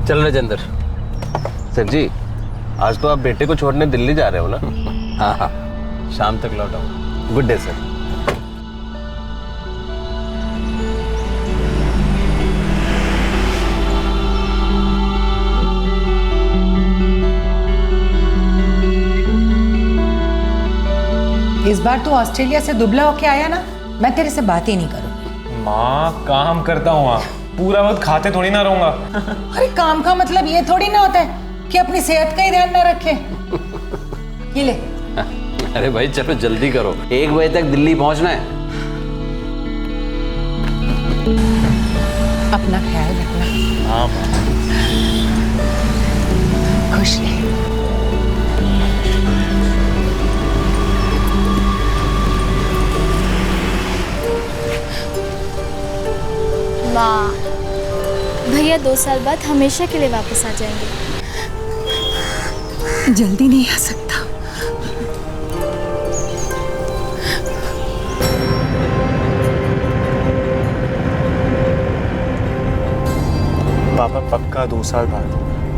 चल राजेंद्र। सर जी, आज तो आप बेटे को छोड़ने दिल्ली जा रहे हो ना? हाँ हाँ, शाम तक लौट आऊंगा। Good day sir. इस बार तू ऑस्ट्रेलिया से दुबला होके आया ना, मैं तेरे से बात ही नहीं करूँ। माँ काम करता हूँ, पूरा वक्त खाते थोड़ी ना रहूंगा। अरे काम का मतलब ये थोड़ी ना होता है कि अपनी सेहत का ही ध्यान ना रखे। ये ले। अरे भाई चलो जल्दी करो, 1 बजे तक दिल्ली पहुंचना है। अपना ख्याल रखना। हाँ खुश रहे। माँ, भैया 2 साल बाद हमेशा के लिए वापस आ जाएंगे। जल्दी नहीं आ सकता। पापा पक्का 2 साल बाद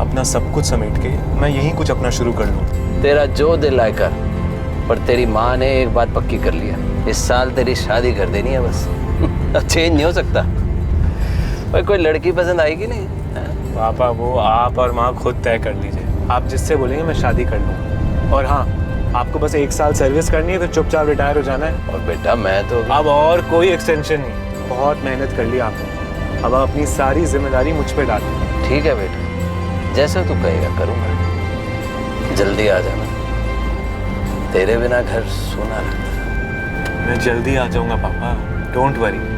अपना सब कुछ समेट के मैं यहीं कुछ अपना शुरू कर लूँ। तेरा जो दिल आए कर, पर तेरी माँ ने एक बात पक्की कर लिया, इस साल तेरी शादी कर देनी है बस। चेंज नहीं हो सकता। भाई कोई लड़की पसंद आएगी नहीं? पापा वो आप और माँ खुद तय कर लीजिए, आप जिससे बोलेंगे मैं शादी कर लूँ। और हाँ, आपको बस 1 साल सर्विस करनी है तो चुपचाप रिटायर हो जाना है। और बेटा मैं तो अब और कोई एक्सटेंशन नहीं, बहुत मेहनत कर ली आपने, अब आप अपनी सारी जिम्मेदारी मुझ पे डाल दीजिए। ठीक है बेटा, जैसा तू कहेगा करूँगा। जल्दी आ जाना, तेरे बिना घर सोना लगता है। मैं जल्दी आ जाऊंगा पापा, डोंट वरी।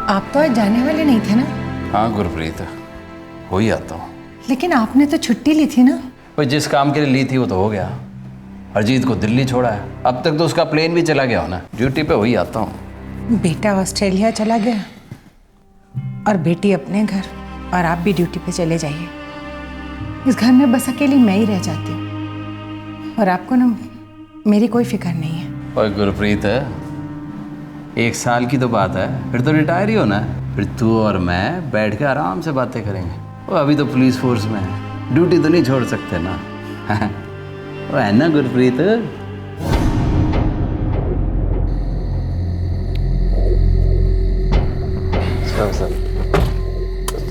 आप तो आज जाने वाले नहीं थे ना? हाँ गुरप्रीत, हो ही आता हूँ। लेकिन आपने तो छुट्टी ली थी ना? भाई जिस काम के लिए ली थी वो तो हो गया। अरजीत को दिल्ली छोड़ा है, अब तक तो उसका प्लेन भी चला गया हो ना। ड्यूटी पे हो ही आता हूँ। बेटा ऑस्ट्रेलिया चला गया और बेटी अपने घर, और आप भी ड्यूटी पे चले जाइए। इस घर में बस अकेली मैं ही रह जाती हूँ, और आपको ना मेरी कोई फिक्र नहीं है। और गुरप्रीत, 1 साल की तो बात है, फिर तो रिटायर ही होना है। फिर तू और मैं बैठ के आराम से बातें करेंगे। वो अभी तो पुलिस फोर्स में है, ड्यूटी तो नहीं छोड़ सकते ना। वो है ना गुरप्रीत?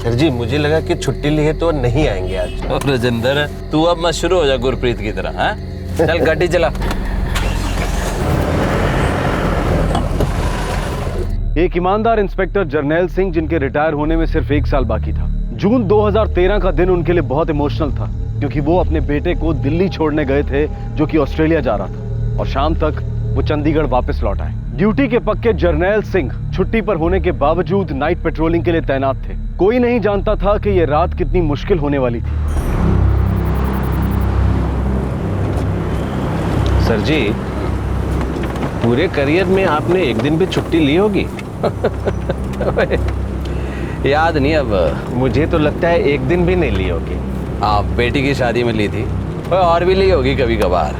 सर जी, मुझे लगा कि छुट्टी ली है तो नहीं आएंगे आज। और राजेंद्र, तू अब मत शुरू हो जा गुरप्रीत की तरह। हाँ चल गाड़ी चला। एक ईमानदार इंस्पेक्टर जर्नैल सिंह, जिनके रिटायर होने में सिर्फ 1 साल बाकी था। जून 2013 का दिन उनके लिए बहुत इमोशनल था, क्योंकि वो अपने बेटे को दिल्ली छोड़ने गए थे, जो कि ऑस्ट्रेलिया जा रहा था, और शाम तक वो चंडीगढ़ वापस लौट आए। ड्यूटी के पक्के जर्नैल सिंह छुट्टी पर होने के बावजूद नाइट पेट्रोलिंग के लिए तैनात थे। कोई नहीं जानता था कि यह रात कितनी मुश्किल होने वाली थी। सर जी, पूरे करियर में आपने एक दिन भी छुट्टी ली होगी? याद नहीं अब। मुझे तो लगता है एक दिन भी नहीं ली होगी। हाँ, बेटी की शादी में ली थी, और भी ली होगी कभी कभार।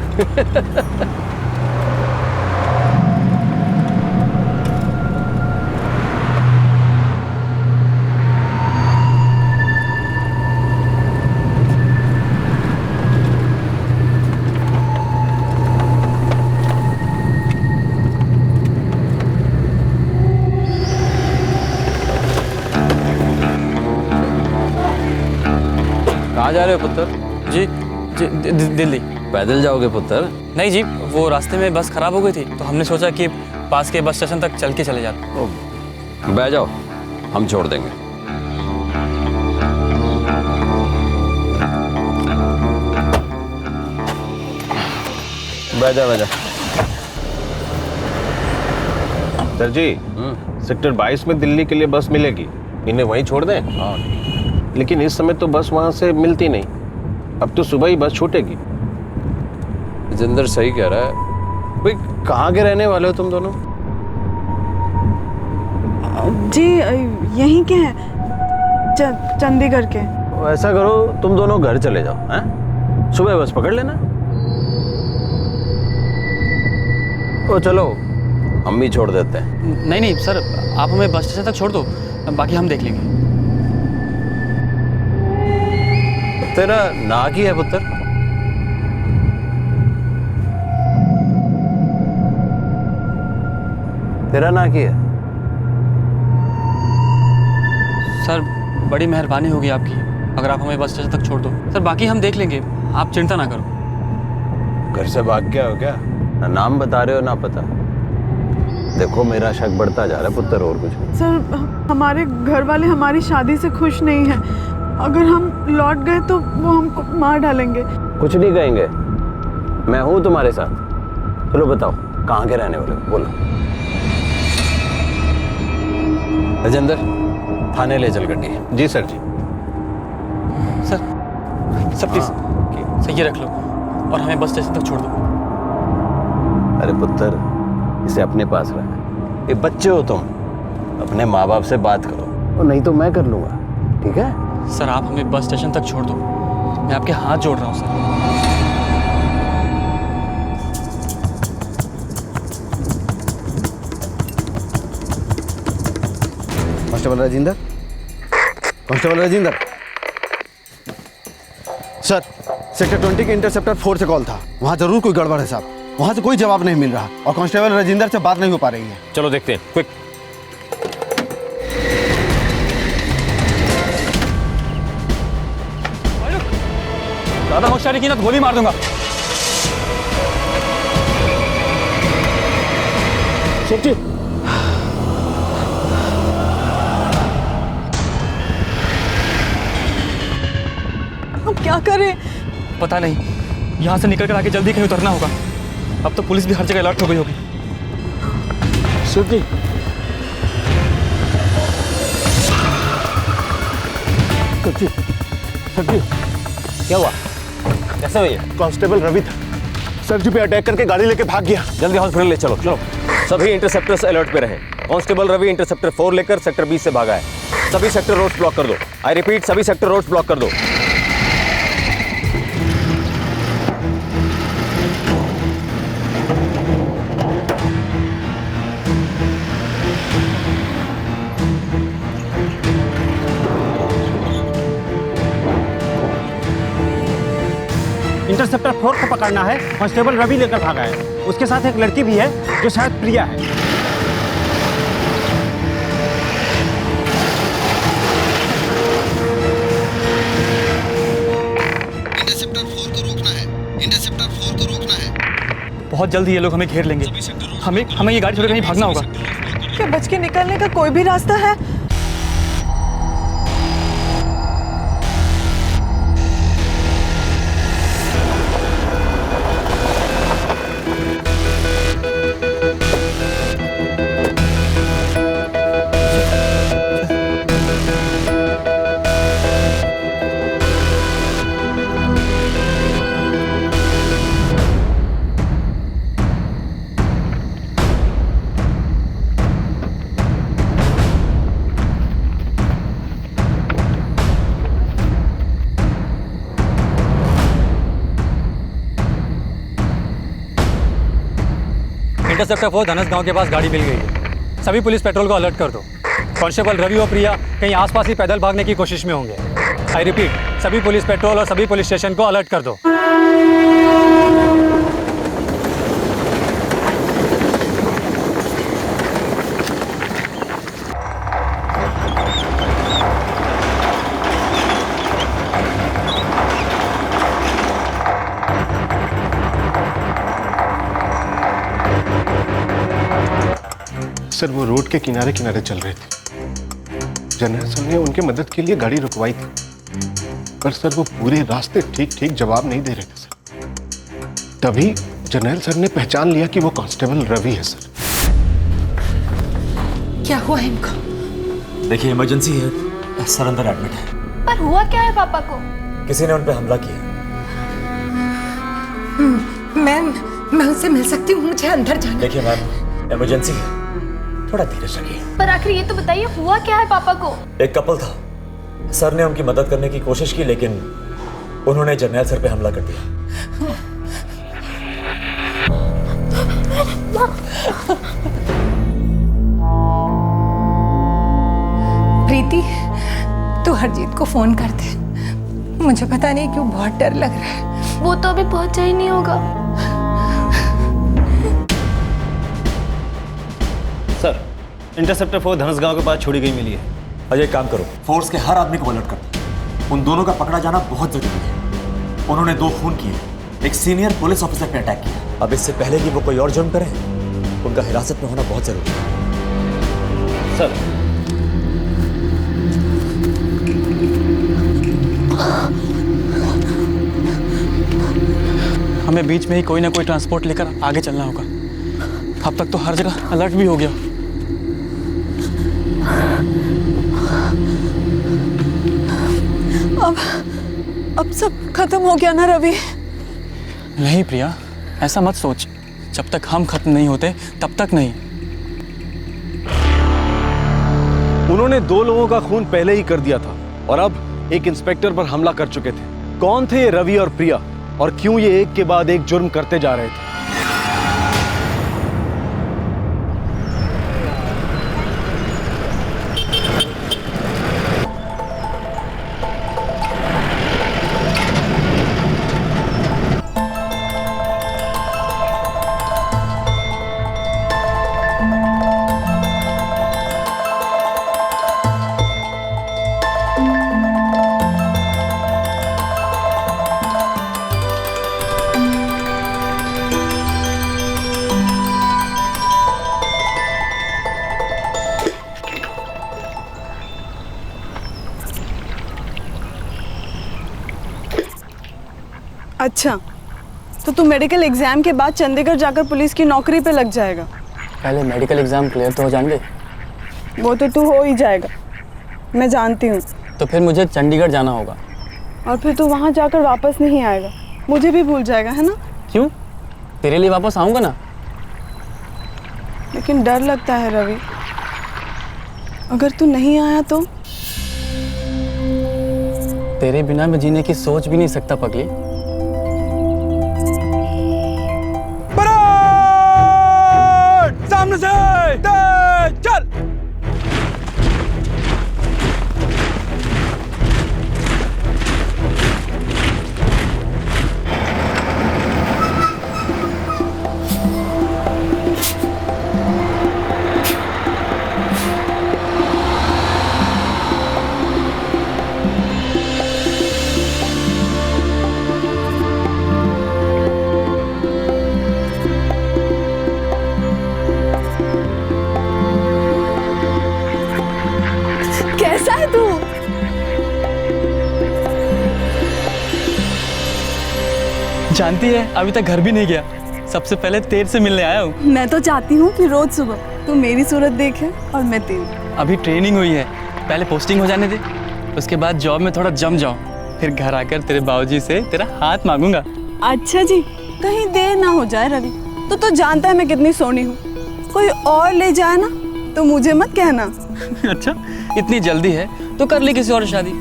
कहाँ जा रहे हो पुत्र? जी दिल्ली। पैदल जाओगे पुत्र? नहीं जी, वो रास्ते में बस खराब हो गई थी, तो हमने सोचा कि पास के बस स्टेशन तक चल के चले जाते। बैठ जाओ, हम छोड़ देंगे। बैठ जा। सर जी, सेक्टर 22 में दिल्ली के लिए बस मिलेगी, इन्हें वहीं छोड़ दें? हाँ। लेकिन इस समय तो बस वहां से मिलती नहीं, अब तो सुबह ही बस छूटेगी। जिंदर सही कह रहा है, भाई कहाँ के रहने वाले हो तुम दोनों? जी यहीं के हैं, चंडीगढ़ के। तो ऐसा करो तुम दोनों घर चले जाओ, हैं? सुबह बस पकड़ लेना। ओ चलो हम भी छोड़ देते हैं। नहीं नहीं सर, आप हमें बस स्टेशन तक छोड़ दो, बाकी हम देख लेंगे। तेरा ना की है पुत्र? तेरा ना की है? सर बड़ी मेहरबानी होगी आपकी अगर आप हमें बस स्टेशन तक छोड़ दो। सर बाकी हम देख लेंगे, आप चिंता ना करो। घर से भाग गया हो क्या? ना नाम बता रहे हो ना पता। देखो मेरा शक बढ़ता जा रहा है पुत्र, और कुछ नहीं। सर हमारे घर वाले हमारी शादी से खुश नहीं हैं। अगर हम लौट गए तो वो हमको मार डालेंगे। कुछ नहीं कहेंगे, मैं हूं तुम्हारे साथ। चलो बताओ कहाँ के रहने वाले हो, बोलो। राजेंद्र थाने ले चल गड्डी। जी सर जी। सर प्लीज सर ये रख लो और हमें बस स्टेशन तक छोड़ दो। अरे पुत्र इसे अपने पास रख, ये बच्चे हो तुम, अपने माँ बाप से बात करो, और नहीं तो मैं कर लूंगा, ठीक है? सर आप हमें बस स्टेशन तक छोड़ दो, मैं आपके हाथ जोड़ रहा हूँ sir. Constable Rajendra, constable Rajendra. Sir sector 20 के इंटरसेप्टर 4 से कॉल था, वहाँ जरूर कोई गड़बड़ है साहब। वहाँ से कोई जवाब नहीं मिल रहा और कांस्टेबल राजेंद्र से बात नहीं हो पा रही है। चलो देखते हैं, क्विक। ज्यादा होशियारी की ना तो गोली मार दूंगा। सोचिए हम क्या करें? पता नहीं, यहाँ से निकल कर आगे जल्दी कहीं उतरना होगा। अब तो पुलिस भी हर जगह अलर्ट हो गई होगी। सोचिए सर जी क्या हुआ? कैसे हुई? कांस्टेबल रवि था सर जी पे अटैक करके गाड़ी लेके भाग गया। जल्दी हॉस्पिटल ले चलो। चलो सभी इंटरसेप्टर्स अलर्ट पे रहे। कांस्टेबल रवि इंटरसेप्टर 4 लेकर सेक्टर 20 से भागा है। सभी सेक्टर रोड्स ब्लॉक कर दो। आई रिपीट, सभी सेक्टर रोड्स ब्लॉक कर दो। इंटरसेप्टर 4 को पकड़ना है। कांस्टेबल रवि लेकर भागा है, उसके साथ एक लड़की भी है जो शायद प्रिया है। इंटरसेप्टर 4 को रोकना है, इंटरसेप्टर 4 को रोकना है। बहुत जल्दी ये लोग हमें घेर लेंगे। हमें ये गाड़ी छोड़ कहीं भागना होगा। क्या बच के निकलने का कोई भी रास्ता है? इंटरसेप्टर 4 धनस गांव के पास गाड़ी मिल गई है। सभी पुलिस पेट्रोल को अलर्ट कर दो। कांस्टेबल रवि और प्रिया कहीं आसपास ही पैदल भागने की कोशिश में होंगे। आई रिपीट, सभी पुलिस पेट्रोल और सभी पुलिस स्टेशन को अलर्ट कर दो। सर वो रोड के किनारे किनारे चल रहे थे। जनरल सर ने उनकी मदद के लिए गाड़ी रुकवाई थी, पर सर वो पूरे रास्ते ठीक ठीक जवाब नहीं दे रहे थे सर। तभी जनरल सर ने पहचान लिया कि वो कांस्टेबल रवि है सर। क्या हुआ इनको? देखिए इमरजेंसी है, सर अंदर एडमिट है। पर हुआ क्या है पापा को? किसी ने उन पे हमला किया। मैं मैं उससे मिल सकती हूँ, मुझे अंदर जाना। देखिए मैम, इमरजेंसी है, थोड़ा धीरज रखिए। पर आखिर ये तो बताइए हुआ क्या है पापा को? एक कपल था, सर ने उनकी मदद करने की कोशिश की लेकिन उन्होंने जर्नैल सर पे हमला कर दिया। प्रीति, तू हरजीत को फोन कर दे, मुझे पता नहीं क्यों बहुत डर लग रहा है। वो तो अभी पहुंचा ही नहीं होगा। सर, इंटरसेप्टर 4 धनसगांव के पास छोड़ी गई मिली है। अजय, काम करो, फोर्स के हर आदमी को अलर्ट कर दो। उन दोनों का पकड़ा जाना बहुत जरूरी है। उन्होंने 2 खून किए, एक सीनियर पुलिस ऑफिसर पे अटैक किया। अब इससे पहले कि वो कोई और जुर्म करें, उनका हिरासत में होना बहुत जरूरी है। सर, हमें बीच में ही कोई ना कोई ट्रांसपोर्ट लेकर आगे चलना होगा। अब तक तो हर जगह अलर्ट भी हो गया। अब सब खत्म हो गया ना रवि? नहीं प्रिया, ऐसा मत सोच। जब तक हम खत्म नहीं होते तब तक नहीं। उन्होंने 2 लोगों का खून पहले ही कर दिया था और अब एक इंस्पेक्टर पर हमला कर चुके थे। कौन थे ये रवि और प्रिया, और क्यों ये एक के बाद एक जुर्म करते जा रहे थे? अच्छा, तो तू मेडिकल एग्जाम के बाद चंडीगढ़ जाकर पुलिस की नौकरी पे लग जाएगा। पहले मेडिकल एग्जाम क्लियर तो हो जाएंगे। वो तो तू हो ही जाएगा, मैं जानती हूँ। तो फिर मुझे चंडीगढ़ जाना होगा। और फिर तू वहाँ जाकर वापस नहीं आएगा, मुझे भी भूल जाएगा, है ना? क्यों? तेरे लिए वापस आऊँगा ना। लेकिन डर लगता है रवि, अगर तू नहीं आया तो? तेरे बिना मैं जीने की सोच भी नहीं सकता पगली। सामने से चल। कैसा है तू? जानती है, अभी तक घर भी नहीं गया। सबसे पहले तेरे से मिलने आया हूँ। मैं तो चाहती हूँ कि रोज सुबह तू मेरी सूरत देखे और मैं तेरी। अभी ट्रेनिंग हुई है, पहले पोस्टिंग हो जाने दे, उसके बाद जॉब में थोड़ा जम जाऊँ, फिर घर आकर तेरे बाबूजी से तेरा हाथ मांगूंगा। अच्छा जी, कहीं देर ना हो जाए रवि। तो जानता है मैं कितनी सोनी हूँ, कोई और ले जाए ना तो मुझे मत कहना। अच्छा, इतनी जल्दी है तो कर ली किसी और शादी।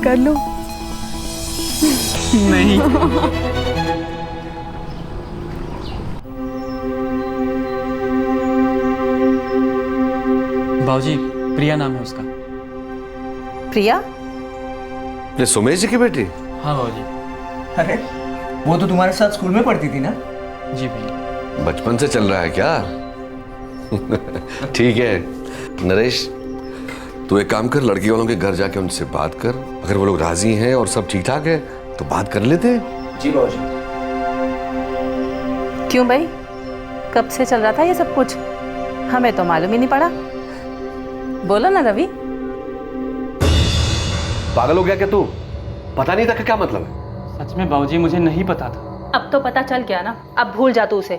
कर लो। नहीं। बाबूजी, प्रिया नाम है उसका। प्रिया? ये सुमेश जी की बेटी? हाँ बाबूजी। अरे वो तो तुम्हारे साथ स्कूल में पढ़ती थी ना? जी भैया। बचपन से चल रहा है क्या? ठीक है नरेश, तू एक काम कर, लड़की वालों के घर जाके उनसे बात कर। अगर वो लोग राजी हैं और सब ठीक ठाक है तो बात कर लेते हैं। जी बाबूजी। क्यों भाई, कब से चल रहा था ये सब कुछ? हमें तो मालूम ही नहीं पड़ा। बोलो ना रवि। पागल हो गया क्या तू? पता नहीं था कि क्या मतलब है? सच में बाबूजी, मुझे नहीं पता था। अब तो पता चल गया ना, अब भूल जा तू उसे।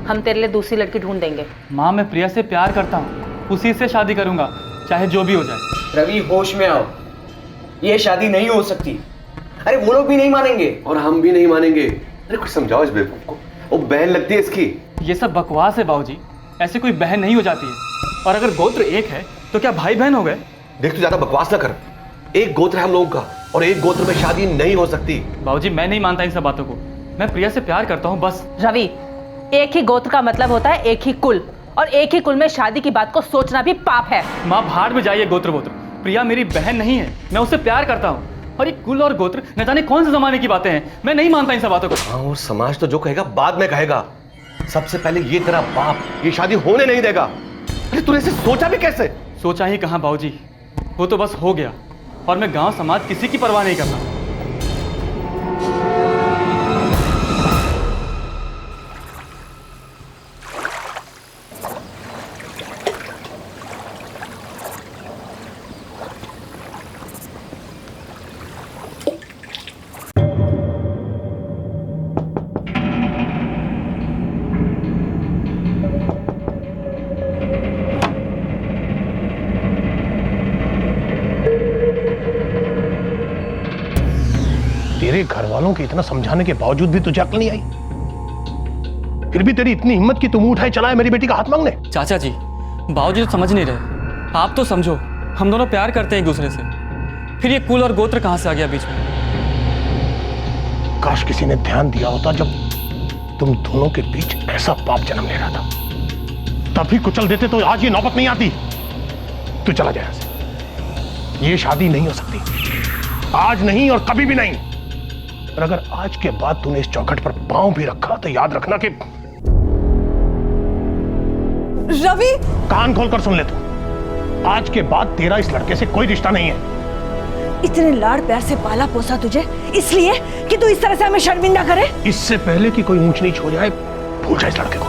हम तेरे लिए दूसरी लड़की ढूंढ देंगे। माँ, मैं प्रिया से प्यार करता हूँ, उसी से शादी करूंगा, चाहे जो भी हो जाए। रवि होश में आओ, ये शादी नहीं हो सकती। अरे वो लोग भी नहीं मानेंगे और हम भी नहीं मानेंगे। अरे कुछ समझाओ इस बेवकूफ को। वो बहन लगती है इसकी। ये सब बकवास है बाबूजी, ऐसे कोई बहन नहीं हो जाती है। और अगर गोत्र एक है तो क्या भाई बहन हो गए? देख तू ज्यादा बकवास ना कर, एक गोत्र है हम लोगों का और एक गोत्र में शादी नहीं हो सकती। बाबूजी मैं नहीं मानता इन सब बातों को, मैं प्रिया से प्यार करता हूँ बस। रवि, एक ही गोत्र का मतलब होता है एक ही कुल, और एक ही कुल में शादी की बात को सोचना भी पाप है। माँ भाड़ में जाइए गोत्र वोत्र, प्रिया मेरी बहन नहीं है, मैं उससे प्यार करता हूँ। और ये कुल और गोत्र न जाने कौन से जमाने की बातें हैं, मैं नहीं मानता इन सब बातों को। हाँ, और समाज तो जो कहेगा बाद में कहेगा, सबसे पहले ये तेरा बाप ये शादी होने नहीं देगा। अरे तूने इसे सोचा भी कैसे? सोचा ही कहाँ बाबूजी, वो तो बस हो गया, और मैं गांव समाज किसी की परवाह नहीं करता। तेरे घर वालों के इतना समझाने के बावजूद भी तुझे अक्ल नहीं आई, फिर भी तेरी इतनी हिम्मत कि तुम उठाए चलाए मेरी बेटी का हाथ मांगने। चाचा जी, बाबूजी तो समझ नहीं रहे, आप तो समझो, हम दोनों प्यार करते हैं एक दूसरे से, फिर ये कुल और गोत्र कहां से आ गया बीच में? काश किसी ने ध्यान दिया होता जब तुम दोनों के बीच ऐसा पाप जन्म ले रहा था, तभी कुचल देते तो आज ये नौबत नहीं आती। तू चला जाए यहाँ से, ये शादी नहीं हो सकती, आज नहीं और कभी भी नहीं। और अगर आज के बाद तूने इस चौखट पर पांव भी रखा तो याद रखना कि रवि, कान खोलकर सुन ले तू, आज के बाद तेरा इस लड़के से कोई रिश्ता नहीं है। इतने लाड़ प्यार से पाला पोसा तुझे इसलिए कि तू इस तरह से हमें शर्मिंदा करे? इससे पहले कि कोई ऊंच नीच हो जाए, भूल जा इस लड़के को।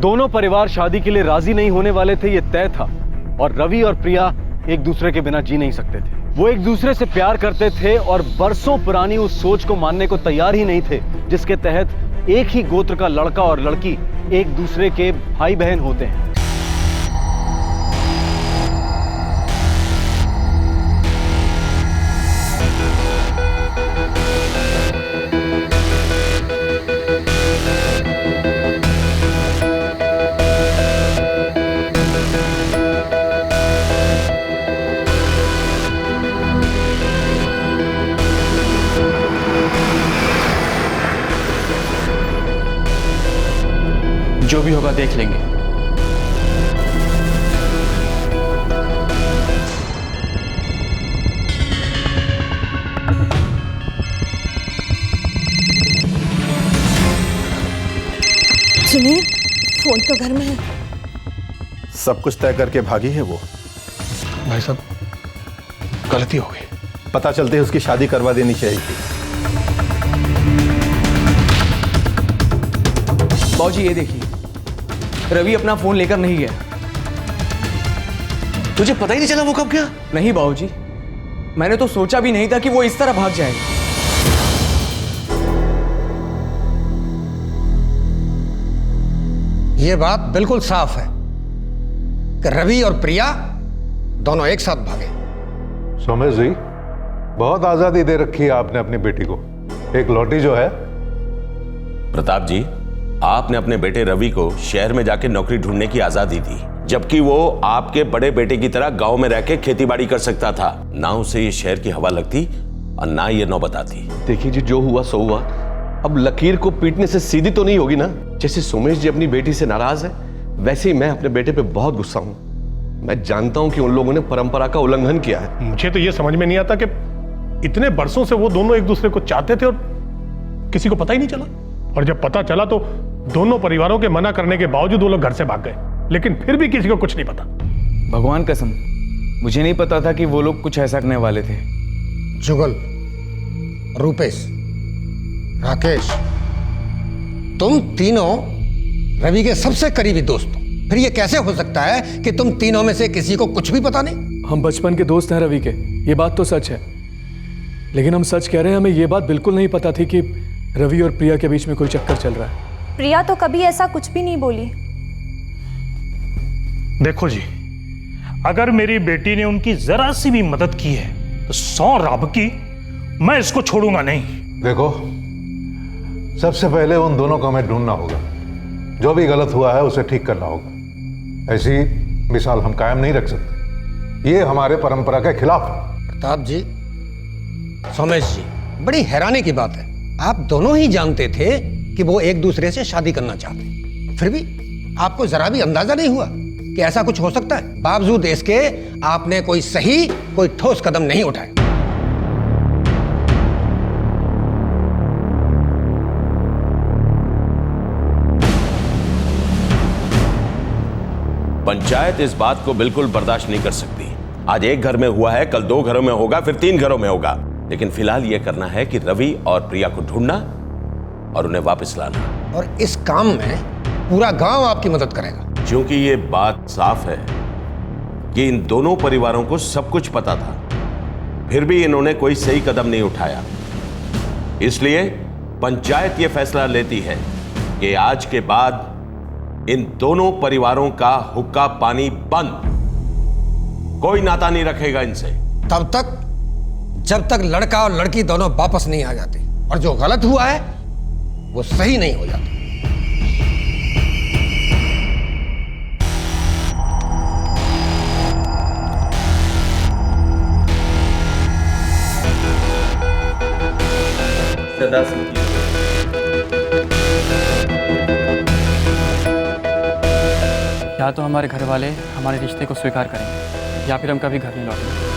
दोनों परिवार शादी के लिए राजी नहीं होने वाले थे, ये तय था। और रवि और प्रिया एक दूसरे के बिना जी नहीं सकते थे। वो एक दूसरे से प्यार करते थे और बरसों पुरानी उस सोच को मानने को तैयार ही नहीं थे जिसके तहत एक ही गोत्र का लड़का और लड़की एक दूसरे के भाई बहन होते हैं। जो भी होगा देख लेंगे। सुनिए, फोन तो घर में है। सब कुछ तय करके भागी है वो। भाई साहब, गलती हो गई। पता चलते ही उसकी शादी करवा देनी चाहिए थी। बाबूजी ये देखिए, रवि अपना फोन लेकर नहीं गया। तुझे पता ही नहीं चला वो कब गया? नहीं बाबूजी, मैंने तो सोचा भी नहीं था कि वो इस तरह भाग जाएगा। ये बात बिल्कुल साफ है कि रवि और प्रिया दोनों एक साथ भागे। सोमेश जी, बहुत आजादी दे रखी है आपने अपनी बेटी को, एक लौटी जो है। प्रताप जी, आपने अपने बेटे रवि को शहर में जाके नौकरी ढूंढने की आजादी दी, जबकि वो आपके बड़े बेटे की तरह गांव में रह के खेतीबाड़ी कर सकता था। ना उसे ये शहर की हवा लगती और ना ये नौबत आती। देखिए जी, जो हुआ सो हुआ। अब लकीर को पीटने से सीधी तो नहीं होगी ना। जैसे सोमेश जी अपनी बेटी से नाराज है, वैसे ही मैं अपने बेटे पे बहुत गुस्सा हूं। मैं जानता हूं कि उन लोगों ने परंपरा का उल्लंघन किया है। मुझे तो यह समझ में नहीं आता कि इतने बरसों से वो दोनों एक दूसरे को चाहते थे और किसी को पता ही नहीं चला। और जब पता चला तो दोनों परिवारों के मना करने के बावजूद वो लोग घर से भाग गए, लेकिन फिर भी किसी को कुछ नहीं पता। भगवान कसम, मुझे नहीं पता था कि वो लोग कुछ ऐसा करने वाले थे। जुगल, रूपेश, राकेश, तुम तीनों रवि के सबसे करीबी दोस्त हो। फिर ये कैसे हो सकता है कि तुम तीनों में से किसी को कुछ भी पता नहीं? हम बचपन के दोस्त हैं रवि के, ये बात तो सच है। लेकिन हम सच कह रहे हैं, हमें ये बात बिल्कुल नहीं पता थी कि रवि और प्रिया के बीच में कोई चक्कर चल रहा है। प्रिया तो कभी ऐसा कुछ भी नहीं बोली। देखो जी, अगर मेरी बेटी ने उनकी जरा सी भी मदद की है तो 100 राब की मैं इसको छोड़ूंगा नहीं। देखो, सबसे पहले उन दोनों को हमें ढूंढना होगा। जो भी गलत हुआ है उसे ठीक करना होगा। ऐसी मिसाल हम कायम नहीं रख सकते, ये हमारे परंपरा के खिलाफ है। प्रताप जी, सोमेश जी, बड़ी हैरानी की बात है, आप दोनों ही जानते थे कि वो एक दूसरे से शादी करना चाहते, फिर भी आपको जरा भी अंदाजा नहीं हुआ कि ऐसा कुछ हो सकता है। बावजूद इसके आपने कोई सही, कोई ठोस कदम नहीं उठाया। पंचायत इस बात को बिल्कुल बर्दाश्त नहीं कर सकती। आज एक घर में हुआ है, कल 2 घरों में होगा, फिर 3 घरों में होगा। लेकिन फिलहाल यह करना है कि रवि और प्रिया को ढूंढना और उन्हें वापस लाना। और इस काम में पूरा गांव आपकी मदद करेगा। क्योंकि ये बात साफ है कि इन दोनों परिवारों को सब कुछ पता था, फिर भी इन्होंने कोई सही कदम नहीं उठाया। इसलिए पंचायत ये फैसला लेती है कि आज के बाद इन दोनों परिवारों का हुक्का पानी बंद, कोई नाता नहीं रखेगा इनसे तब तक जब तक लड़का और लड़की दोनों वापस नहीं आ जाते, और जो गलत हुआ है वो सही नहीं हो जाता। सदा या तो हमारे घर वाले हमारे रिश्ते को स्वीकार करेंगे या फिर हम कभी घर नहीं लौटेंगे।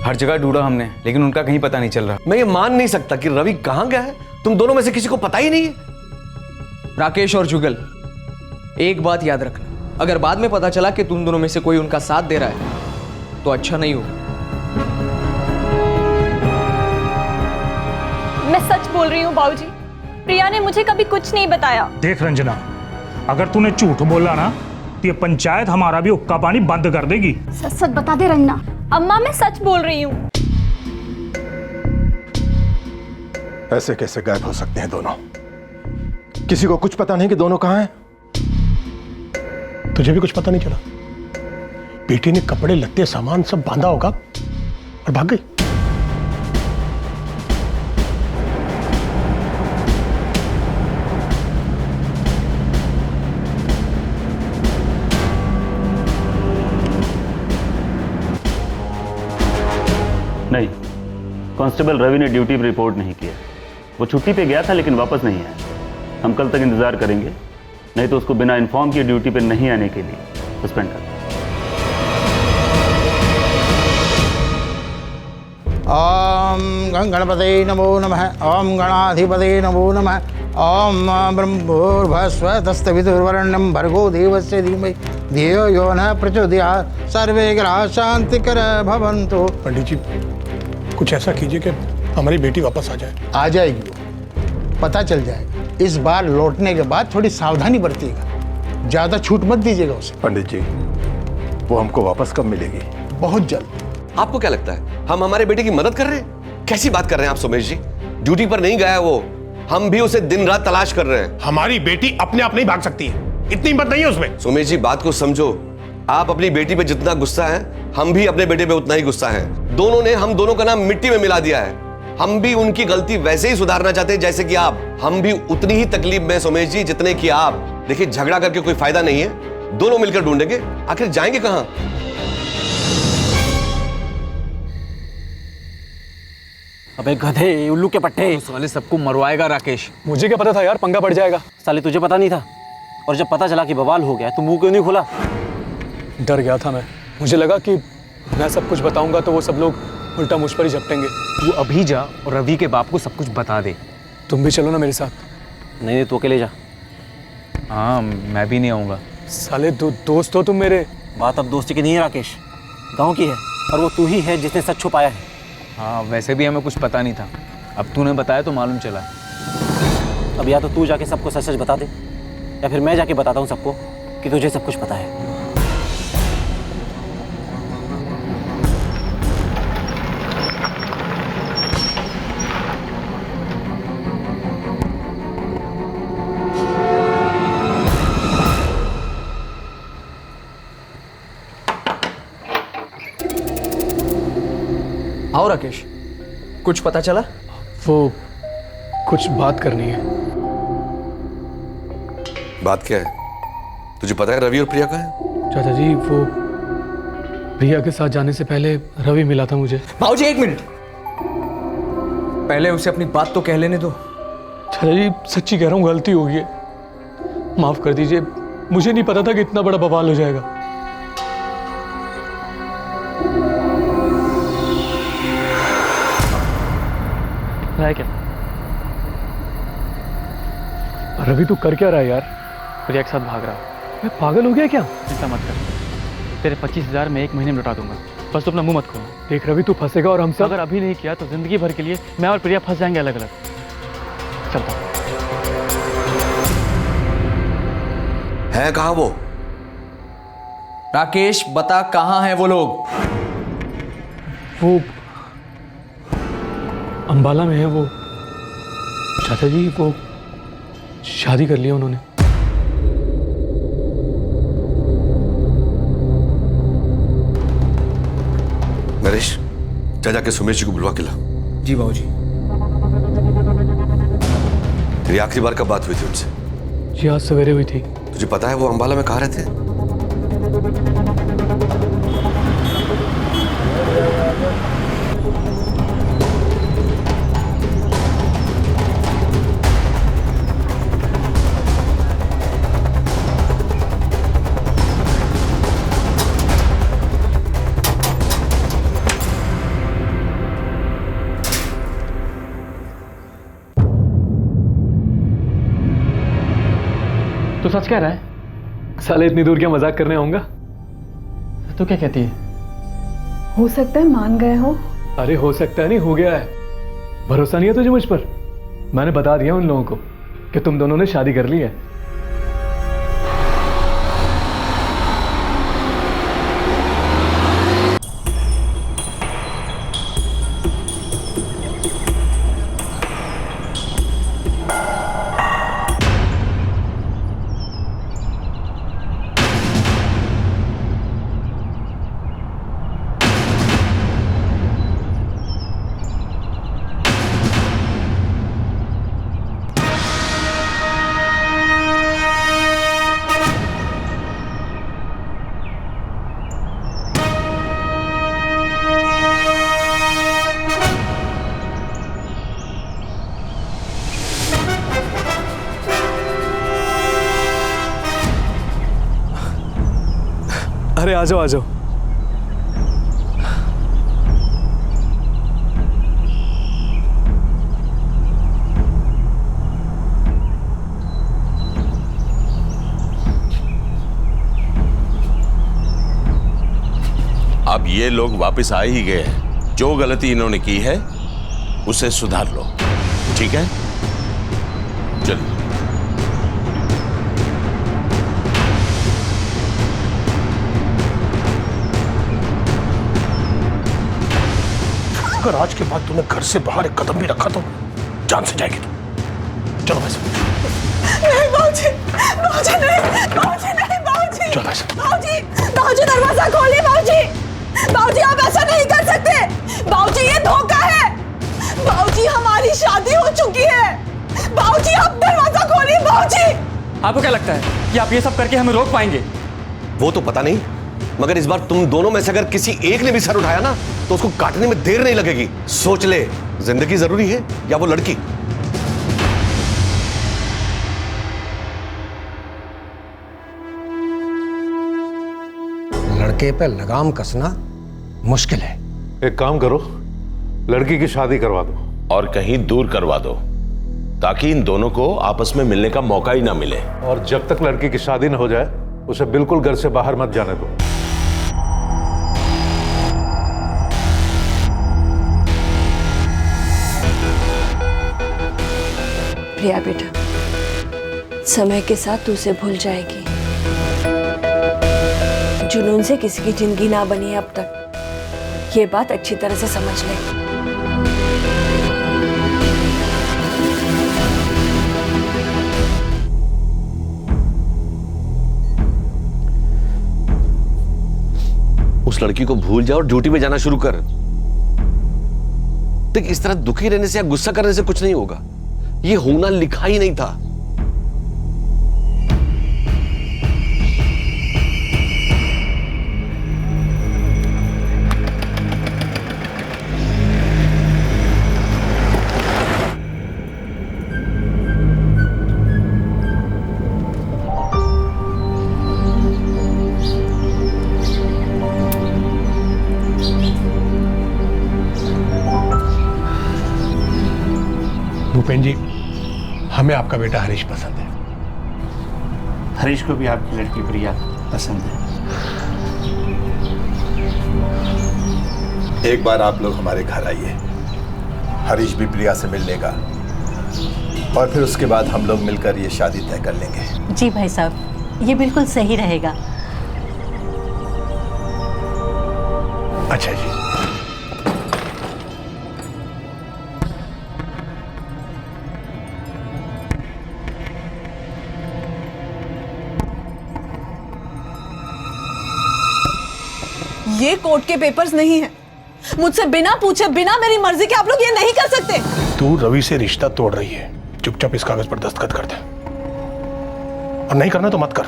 हर जगह ढूंढा हमने, लेकिन उनका कहीं पता नहीं चल रहा। मैं ये मान नहीं सकता कि रवि कहां गया है। तुम दोनों में से किसी को पता ही नहीं है। राकेश और जुगल, एक बात याद रखना, अगर बाद में पता चला कि तुम दोनों में से कोई उनका साथ दे रहा है तो अच्छा नहीं होगा। मैं सच बोल रही हूँ बाबूजी, प्रिया ने मुझे कभी कुछ नहीं बताया। देख रंजना, अगर तूने झूठ बोला ना तो ये पंचायत हमारा भी हुक्का पानी बंद कर देगी। सच सच बता दे रंजना। अम्मा मैं सच बोल रही हूँ। ऐसे कैसे गायब हो सकते हैं दोनों? किसी को कुछ पता नहीं कि दोनों कहां हैं? तुझे भी कुछ पता नहीं चला? बेटी ने कपड़े लत्ते सामान सब बांधा होगा और भाग गई। नहीं, कांस्टेबल रवि ने ड्यूटी पर रिपोर्ट नहीं किया। वो छुट्टी पे गया था लेकिन वापस नहीं आया। हम कल तक इंतजार करेंगे, नहीं तो उसको बिना इन्फॉर्म किए ड्यूटी पे नहीं आने के लिए सस्पेंड कर। ओम गणपते नमो नमः। ओम गणाधिपते नमो नमः। ओम ब्रह्मोर्भस्वतस्तवितुर्वरेण्यं भर्गो देवस्य धीमहि धियो यो न प्रचोदयात्। सर्वे ग्रहाः शान्तिकराः भवन्तु। पंडित जी, कुछ ऐसा कीजिए कि हमारी बेटी वापस आ जाए। आ जाएगी वो, पता चल जाएगा। इस बार लौटने के बाद थोड़ी सावधानी बरतिएगा, ज्यादा छूट मत दीजिएगा उसे। पंडित जी, वो हमको वापस कब मिलेगी? बहुत जल्द। आपको क्या लगता है हम हमारे बेटे की मदद कर रहे हैं? कैसी बात कर रहे हैं आप सोमेश जी? ड्यूटी पर नहीं गया है वो, हम भी उसे दिन रात तलाश कर रहे हैं। हमारी बेटी अपने आप नहीं भाग सकती है, इतनी हिम्मत नहीं है उसमें। सोमेश जी, बात को समझो। आप अपनी बेटी पे जितना गुस्सा है, हम भी अपने बेटे पे उतना ही गुस्सा है। दोनों ने हम दोनों का नाम मिट्टी में मिला दिया है। हम भी उनकी गलती वैसे ही सुधारना चाहते हैं जैसे कि आप। हम भी उतनी ही तकलीफ में सोमेश जी जितने की आप। देखिए, झगड़ा करके कोई फायदा नहीं है, दोनों मिलकर ढूंढेंगे। आखिर जाएंगे कहां? अबे गधे, उल्लू के पट्टे साले सबको मरवाएगा राकेश। मुझे क्या पता था यार, पंगा पड़ जाएगा। साले तुझे पता नहीं था? और जब पता चला कि बवाल हो गया तो मुंह क्यों नहीं खोला? डर गया था मैं। मुझे लगा कि मैं सब कुछ बताऊंगा तो वो सब लोग उल्टा मुझ पर ही झपटेंगे। तू अभी जा और रवि के बाप को सब कुछ बता दे। तुम भी चलो ना मेरे साथ। नहीं, तू अकेले जा। हाँ, मैं भी नहीं आऊँगा। साले दोस्त हो तुम मेरे। बात अब दोस्ती की नहीं है राकेश, गाँव की है, और वो तू ही है जिसने सच छुपाया है। हाँ, वैसे भी हमें कुछ पता नहीं था, अब तूने बताया तो मालूम चला। अब या तो तू जाके सबको सच सच बता दे, या फिर मैं जाके बताता हूँ सबको कि तुझे सब कुछ पता है। सुनाओ राकेश, कुछ पता चला? वो कुछ बात करनी है। बात क्या है? तुझे पता है रवि और प्रिया का है? चाचा जी, वो प्रिया के साथ जाने से पहले रवि मिला था मुझे। भाऊजी एक मिनट, पहले उसे अपनी बात तो कह लेने दो। चाचा जी सच्ची कह रहा हूँ, गलती हो गई है, माफ कर दीजिए। मुझे नहीं पता था कि इतना बड़ा बवाल हो जाएगा। है क्या? रवि तू कर क्या रहा है यार? प्रिया के साथ भाग रहा। मैं पागल हो गया क्या? चिंता मत कर, तेरे 25,000 मैं 1 महीने में लौटा दूंगा। बस तू अपना मुंह मत खोल। देख रवि, तू फंसेगा और हम सब अगर अभी नहीं किया तो जिंदगी भर के लिए मैं और प्रिया फंस जाएंगे अलग अलग। चलता हूं। है कहाँ वो? राकेश बता, कहाँ हैं वो लोग? वो अंबाला में है वो। चाचा जी वो शादी कर लिया उन्होंने। नरेश, जा जाके सुमेश जी को बुलवा के ला। जी बाबूजी। तेरी आखिरी बार कब बात हुई थी उनसे? जी आज सवेरे हुई थी। तुझे पता है वो अंबाला में कहाँ रहते हैं? तो सच कह रहा है? साले इतनी दूर क्या मजाक करने आऊंगा? तो क्या कहती है? हो सकता है मान गए हो। अरे हो सकता है नहीं, हो गया है। भरोसा नहीं है तुझे मुझ पर? मैंने बता दिया उन लोगों को कि तुम दोनों ने शादी कर ली है। अरे आ जाओ आ जाओ। अब ये लोग वापस आ ही गए हैं। जो गलती इन्होंने की है उसे सुधार लो, ठीक है? चलिए। अगर आज के बाद तूने घर से बाहर एक कदम भी रखा तो जान से जाएगी तू। चलो वैसे। नहीं बाबूजी, बाबूजी नहीं, बाबूजी नहीं, बाबूजी। चलो वैसे। बाबूजी, बाबूजी दरवाजा खोलिए बाबूजी। बाबूजी आप ऐसा नहीं कर सकते। बाबूजी ये धोखा है। बाबूजी हमारी शादी हो चुकी है। बाबूजी आप दरवाजा खोलिए बाबूजी। आपको क्या लगता है कि आप ये सब करके हमें रोक पाएंगे? वो तो पता नहीं, मगर इस बार तुम दोनों में से अगर किसी एक ने भी सर उठाया ना तो उसको काटने में देर नहीं लगेगी। सोच ले, जिंदगी जरूरी है या वो लड़की? लड़के पे लगाम कसना मुश्किल है। एक काम करो, लड़की की शादी करवा दो और कहीं दूर करवा दो ताकि इन दोनों को आपस में मिलने का मौका ही ना मिले। और जब तक लड़की की शादी न हो जाए उसे बिल्कुल घर से बाहर मत जाने दो। प्रिया बेटा, समय के साथ तू उसे भूल जाएगी। जुनून से किसी की जिंदगी ना बनी है अब तक, ये बात अच्छी तरह से समझ ले। उस लड़की को भूल जा और ड्यूटी पे जाना शुरू कर। देख, इस तरह दुखी रहने से या गुस्सा करने से कुछ नहीं होगा। ये होना लिखा ही नहीं था। भूपेन जी, हमें आपका बेटा हरीश पसंद है। हरीश को भी आपकी लड़की प्रिया पसंद है। एक बार आप लोग हमारे घर आइए, हरीश भी प्रिया से मिल लेगा और फिर उसके बाद हम लोग मिलकर ये शादी तय कर लेंगे। जी भाई साहब, ये बिल्कुल सही रहेगा। अच्छा जी। ये कोर्ट के पेपर्स नहीं है। मुझसे बिना पूछे, बिना मेरी मर्जी के आप लोग ये नहीं कर सकते। तू रवि से रिश्ता तोड़ रही है, चुपचाप इस कागज पर दस्तखत कर दे, और नहीं करना तो मत कर।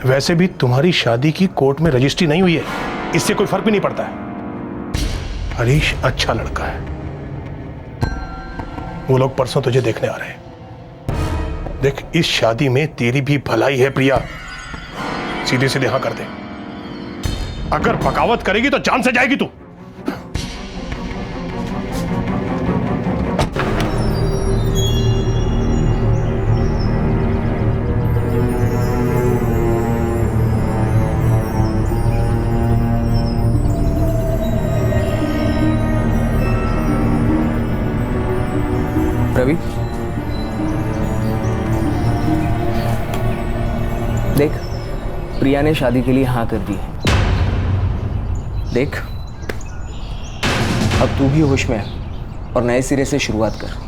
वैसे भी तुम्हारी शादी की कोर्ट में रजिस्ट्री नहीं हुई है, इससे कोई फर्क भी नहीं पड़ता है। हरीश अच्छा लड़का है, वो लोग परसों तुझे देखने आ रहे हैं। देख, इस शादी में तेरी भी भलाई है प्रिया, सीधे सीधे हाँ कर दे। अगर बगावत करेगी तो जान से जाएगी तू। रवि, देख, प्रिया ने शादी के लिए हाँ कर दी है। देख, अब तू भी होश में है और नए सिरे से शुरुआत कर।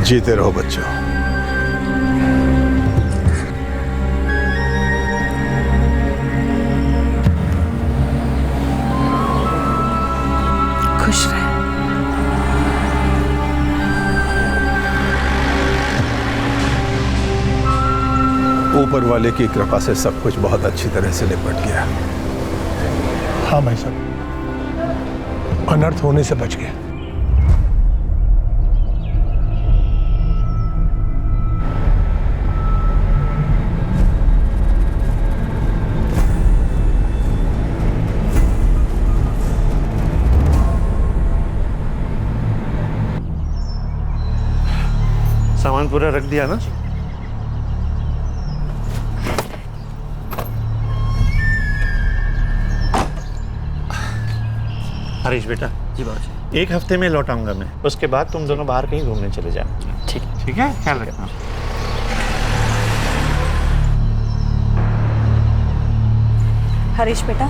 जीते रहो बच्चों। खुश रहे। ऊपर वाले की कृपा से सब कुछ बहुत अच्छी तरह से निपट गया। हाँ भाई साहब, अनर्थ होने से बच गए। सामान पूरा रख दिया ना? हरीश बेटा। जी बाबूजी। 1 हफ्ते में लौट आऊंगा मैं, उसके बाद तुम दोनों बाहर कहीं घूमने चले जाओ। ठीक है। ठीक है, ख्याल रखना। हरीश बेटा,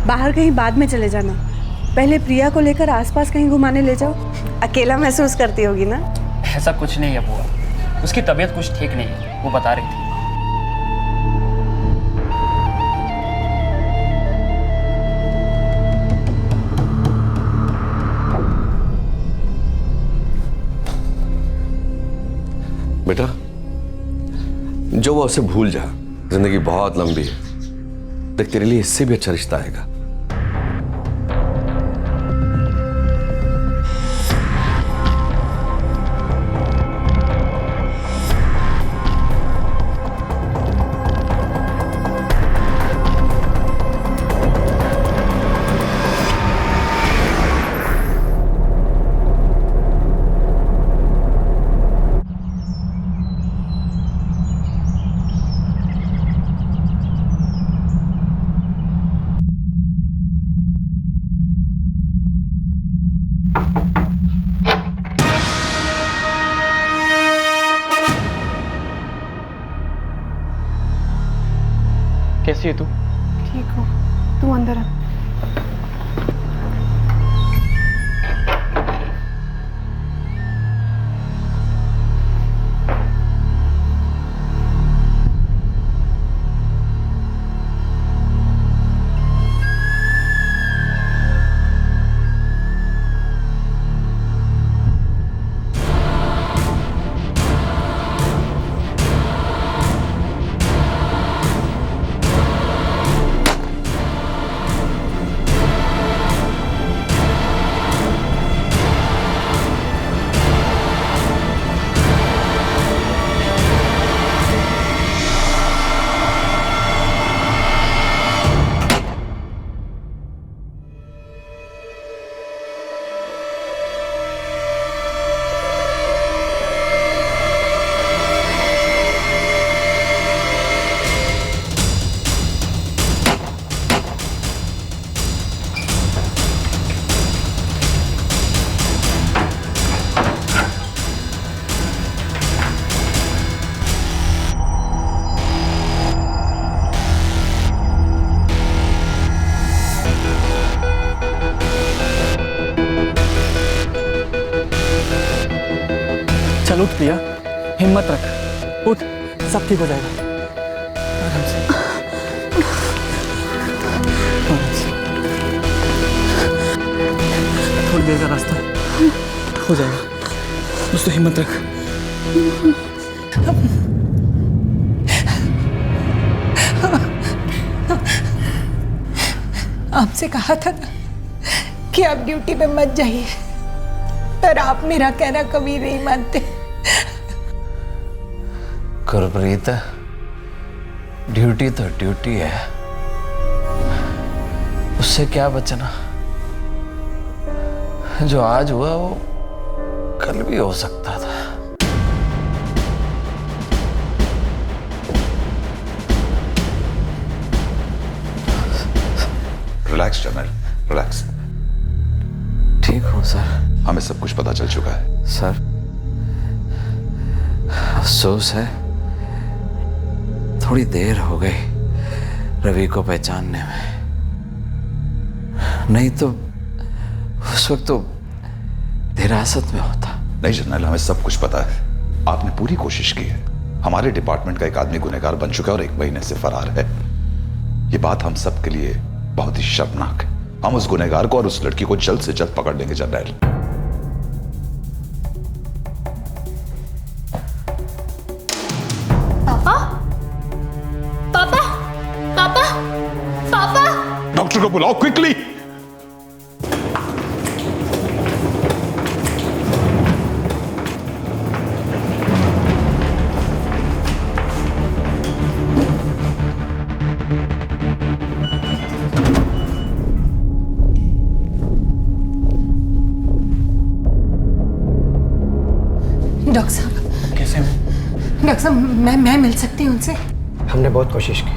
बाहर कहीं बाद में चले जाना। पहले प्रिया को लेकर आसपास कहीं घुमाने ले जाओ। अकेला महसूस करती होगी ना? ऐसा कुछ नहीं है बुआ, उसकी तबीयत कुछ ठीक नहीं है, वो बता रही थी। बेटा, जो वो उसे भूल जा। जिंदगी बहुत लंबी है, देख तेरे लिए इससे भी अच्छा रिश्ता आएगा। कैसी है तू? ठीक हो, तू अंदर आ। चल उठ प्रिया, हिम्मत रख, उठ, सब ठीक हो जाएगा। आराम से, आराम से। थोड़ी देर का रास्ता हो जाएगा, बस तो हिम्मत रख। आपसे कहा था ना कि आप ड्यूटी पे मत जाइए, पर आप मेरा कहना कभी नहीं मानते। गुरप्रीत, ड्यूटी तो ड्यूटी है, उससे क्या बचना। जो आज हुआ वो कल भी हो सकता था। Relax general, relax. ठीक हूँ सर। हमें सब कुछ पता चल चुका है। सर, अफसोस है थोड़ी देर हो गई रवि को पहचानने में, नहीं तो उस वक्त तो हिरासत में होता। नहीं जनरल, हमें सब कुछ पता है। आपने पूरी कोशिश की है। हमारे डिपार्टमेंट का एक आदमी गुनहगार बन चुका है और 1 महीने से फरार है। ये बात हम सब के लिए बहुत ही शर्मनाक है। हम उस गुनहगार को और उस लड़की को जल्द से जल्द पकड़ लेंगे जनरल। पापा, पापा, पापा, पापा। डॉक्टर को बुलाओ क्विकली। डॉक्टर साहब। कैसे हो? डॉक्टर साहब, मैं मिल सकती हूँ उनसे? हमने बहुत कोशिश की,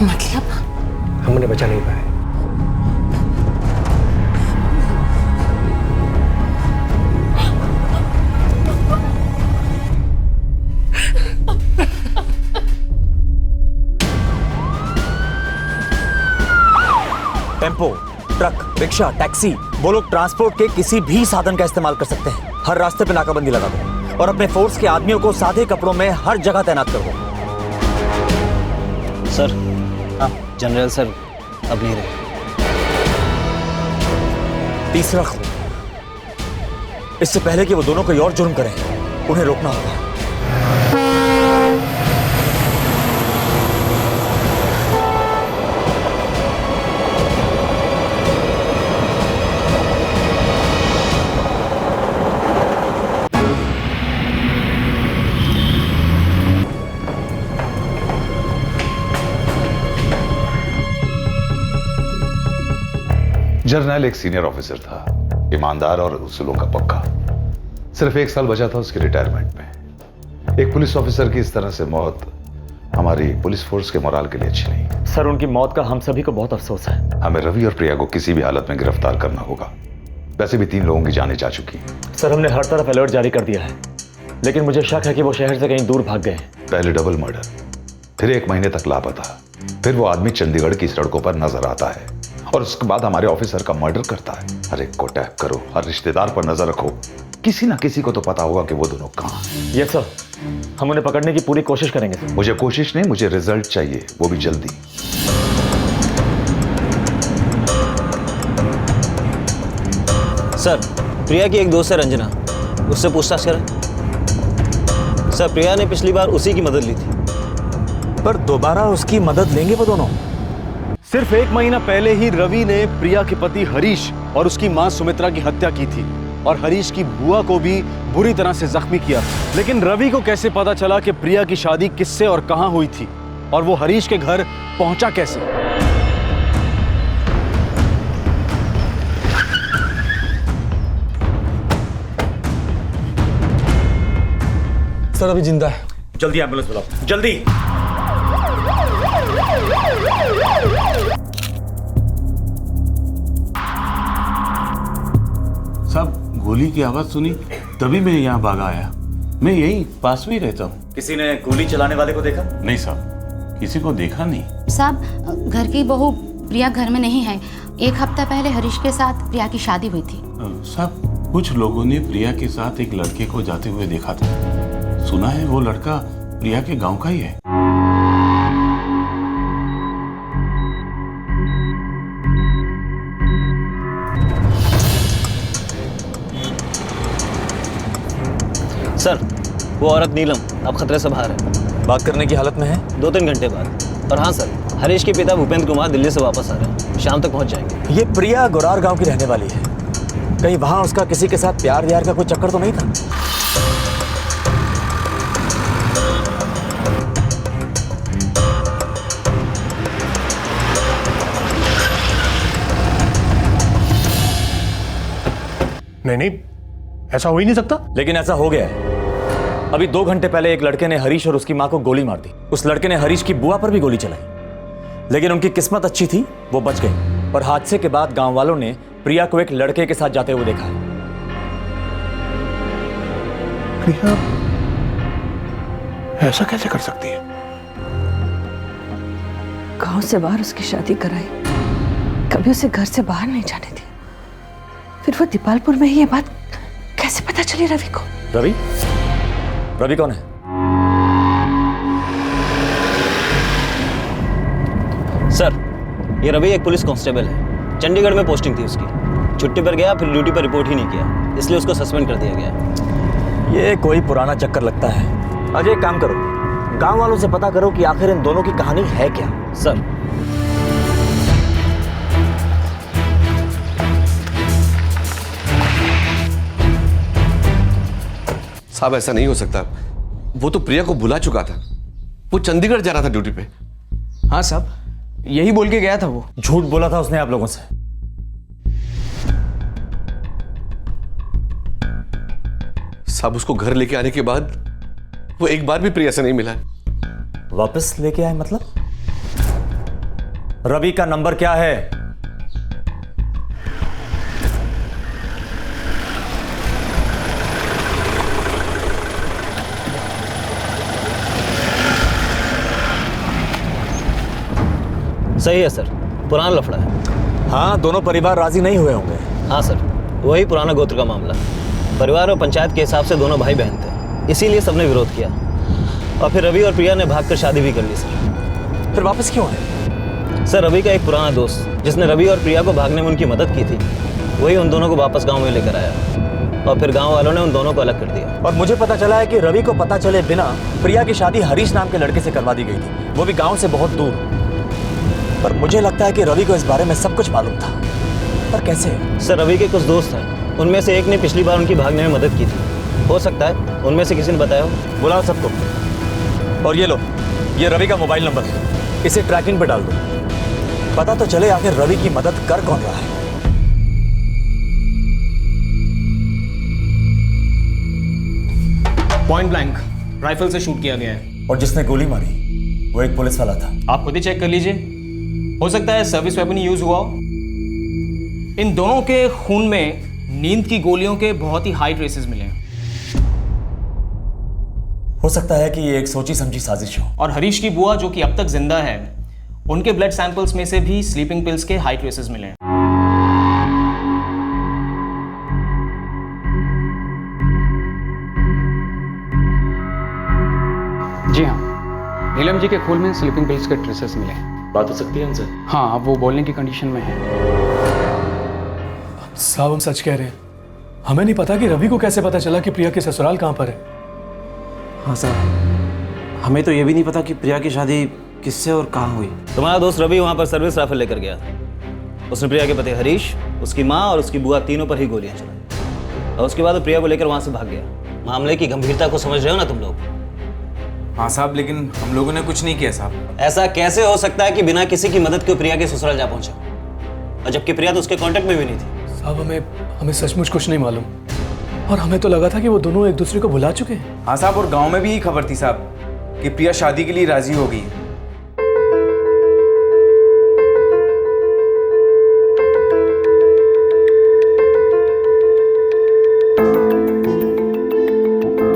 मतलब? हम उन्हें बचा नहीं पाए। टेम्पो, ट्रक, रिक्शा, टैक्सी, वो लोग ट्रांसपोर्ट के किसी भी साधन का इस्तेमाल कर सकते हैं। हर रास्ते पे नाकाबंदी लगा दो और अपने फोर्स के आदमियों को सादे कपड़ों में हर जगह तैनात कर दो। सर, हाँ, जनरल सर अब नहीं रहे। तीसरा खून, इससे पहले कि वो दोनों कोई और जुर्म करें, उन्हें रोकना होगा। जर्नल एक सीनियर ऑफिसर था, ईमानदार और उसूलों का पक्का। सिर्फ 1 साल बचा था उसके रिटायरमेंट में। एक पुलिस ऑफिसर की इस तरह से मौत हमारी पुलिस फोर्स के मोराल के लिए अच्छी नहीं। सर, उनकी मौत का हम सभी को बहुत अफसोस है। हमें रवि और प्रिया को किसी भी हालत में गिरफ्तार करना होगा। वैसे भी 3 लोगों की जानें जा चुकी हैं। सर, हमने हर तरफ अलर्ट जारी कर दिया है, लेकिन मुझे शक है कि वो शहर से कहीं दूर भाग गए हैं। पहले डबल मर्डर, फिर 1 महीने तक लापता। फिर वो आदमी चंडीगढ़ की सड़कों पर नजर आता है और उसके बाद हमारे ऑफिसर का मर्डर करता है। हर एक को टैप करो, हर रिश्तेदार पर नजर रखो, किसी ना किसी को तो पता होगा कि वो दोनों कहाँ हैं। यस सर, हम उन्हें पकड़ने की पूरी कोशिश करेंगे सर। मुझे कोशिश नहीं, मुझे रिजल्ट चाहिए, वो भी जल्दी। सर, प्रिया की एक दोस्त है रंजना, उससे पूछताछ करें। सर, प्रिया ने पिछली बार उसी की मदद ली थी। पर दोबारा उसकी मदद लेंगे वो दोनों? सिर्फ 1 महीना पहले ही रवि ने प्रिया के पति हरीश और उसकी मां सुमित्रा की हत्या की थी और हरीश की बुआ को भी बुरी तरह से जख्मी किया। लेकिन रवि को कैसे पता चला कि प्रिया की शादी किससे और कहां हुई थी और वो हरीश के घर पहुंचा कैसे? सर अभी जिंदा है। जल्दी एम्बुलेंस बुलाओ, जल्दी। सब गोली की आवाज सुनी तभी मैं यहाँ भागा आया। मैं यही पास में ही रहता हूँ। किसी ने गोली चलाने वाले को देखा? नहीं साहब, किसी को देखा नहीं। साहब, घर की बहू प्रिया घर में नहीं है। 1 हफ्ता पहले हरीश के साथ प्रिया की शादी हुई थी। साहब, कुछ लोगों ने प्रिया के साथ एक लड़के को जाते हुए देखा था। सुना है वो लड़का प्रिया के गांव का ही है। सर, वो औरत नीलम अब खतरे से बाहर है। बात करने की हालत में है? 2-3 घंटे बाद। और हाँ सर, हरीश के पिता भूपेंद्र कुमार दिल्ली से वापस आ रहे हैं, शाम तक पहुंच जाएंगे। ये प्रिया गोरार गांव की रहने वाली है। कहीं वहां उसका किसी के साथ प्यार व्यार का कोई चक्कर तो नहीं था? नहीं, ऐसा हो ही नहीं सकता। लेकिन ऐसा हो गया है। अभी 2 घंटे पहले एक लड़के ने हरीश और उसकी मां को गोली मार दी। उस लड़के ने हरीश की बुआ पर भी गोली चलाई, लेकिन उनकी किस्मत अच्छी थी, वो बच गई। और हादसे के बाद गांव वालों ने प्रिया को एक लड़के के साथ जाते हुए देखा है। प्रिया ऐसा कैसे कर सकती है? गांव से बाहर उसकी शादी कराई, कभी उसे घर से बाहर नहीं जाने दी। फिर वो दीपालपुर में ही ये बात कैसे पता चली रवि को? रवि? रवि कौन है? सर, ये रवि एक पुलिस कांस्टेबल है। चंडीगढ़ में पोस्टिंग थी उसकी। छुट्टी पर गया, फिर ड्यूटी पर रिपोर्ट ही नहीं किया, इसलिए उसको सस्पेंड कर दिया गया। ये कोई पुराना चक्कर लगता है। अजय, एक काम करो, गांव वालों से पता करो कि आखिर इन दोनों की कहानी है क्या। सर, साहब ऐसा नहीं हो सकता। वो तो प्रिया को बुला चुका था। वो चंडीगढ़ जा रहा था ड्यूटी पे। हाँ साहब, यही बोल के गया था। वो झूठ बोला था उसने आप लोगों से। साहब, उसको घर लेके आने के बाद वो एक बार भी प्रिया से नहीं मिला। वापस लेके आए मतलब? रवि का नंबर क्या है? सही है सर, पुराना लफड़ा है। हाँ, दोनों परिवार राजी नहीं हुए होंगे। हाँ सर, वही पुराना गोत्र का मामला। परिवार और पंचायत के हिसाब से दोनों भाई बहन थे, इसीलिए सबने विरोध किया। और फिर रवि और प्रिया ने भागकर शादी भी कर ली सर। फिर वापस क्यों आए? सर, रवि का एक पुराना दोस्त जिसने रवि और प्रिया को भागने में उनकी मदद की थी, वही उन दोनों को वापस गाँव में लेकर आया। और फिर गाँव वालों ने उन दोनों को अलग कर दिया। और मुझे पता चला है कि रवि को पता चले बिना प्रिया की शादी हरीश नाम के लड़के से करवा दी गई थी, वो भी गाँव से बहुत दूर। पर मुझे लगता है कि रवि को इस बारे में सब कुछ मालूम था। पर कैसे? सर, रवि के कुछ दोस्त हैं, उनमें से एक ने पिछली बार उनकी भागने में मदद की थी। हो सकता है उनमें से किसी ने बताया हो। बुलाओ सबको। और ये लो, ये रवि का मोबाइल नंबर है, इसे ट्रैकिंग पे डाल दो, पता तो चले आखिर रवि की मदद कर कौन रहा है। पॉइंट ब्लैंक राइफल से शूट किया गया है। और जिसने गोली मारी वो एक पुलिस वाला था। आप खुद ही चेक कर लीजिए, हो सकता है सर्विस वेपन यूज हुआ हो। इन दोनों के खून में नींद की गोलियों के बहुत ही हाई ट्रेसेस मिले हैं। हो सकता है कि ये एक सोची समझी साजिश हो। और हरीश की बुआ, जो कि अब तक जिंदा है, उनके ब्लड सैंपल्स में से भी स्लीपिंग पिल्स के हाई ट्रेसेस मिले हैं। जी हाँ, नीलम जी के खून में स्लीपिंग पिल्स के ट्रेसेस मिले हैं। बात हो सकती है उनसे? हाँ, अब वो बोलने की कंडीशन में है। साहब हम सच कह रहे हैं, हमें नहीं पता कि रवि को कैसे पता चला कि प्रिया के ससुराल कहाँ पर है। हाँ साहब, हमें तो ये भी नहीं पता कि प्रिया की शादी किससे और कहाँ हुई। तुम्हारा दोस्त रवि वहाँ पर सर्विस राइफल लेकर गया था। उसने प्रिया के पति हरीश, उसकी माँ और उसकी बुआ तीनों पर ही गोलियां चलाई और उसके बाद वो प्रिया को लेकर वहाँ से भाग गया। मामले की गंभीरता को समझ रहे हो ना तुम लोग? हाँ साहब, लेकिन हम लोगों ने कुछ नहीं किया साहब। ऐसा कैसे हो सकता है कि बिना किसी की मदद के प्रिया के ससुराल जा पहुंचा, और जबकि प्रिया तो उसके कांटेक्ट में भी नहीं थी। साहब हमें सचमुच कुछ नहीं मालूम, और हमें तो लगा था कि वो दोनों एक दूसरे को भुला चुके हैं। हाँ साहब, और गांव में भी यही खबर थी साहब कि प्रिया शादी के लिए राजी हो गई है।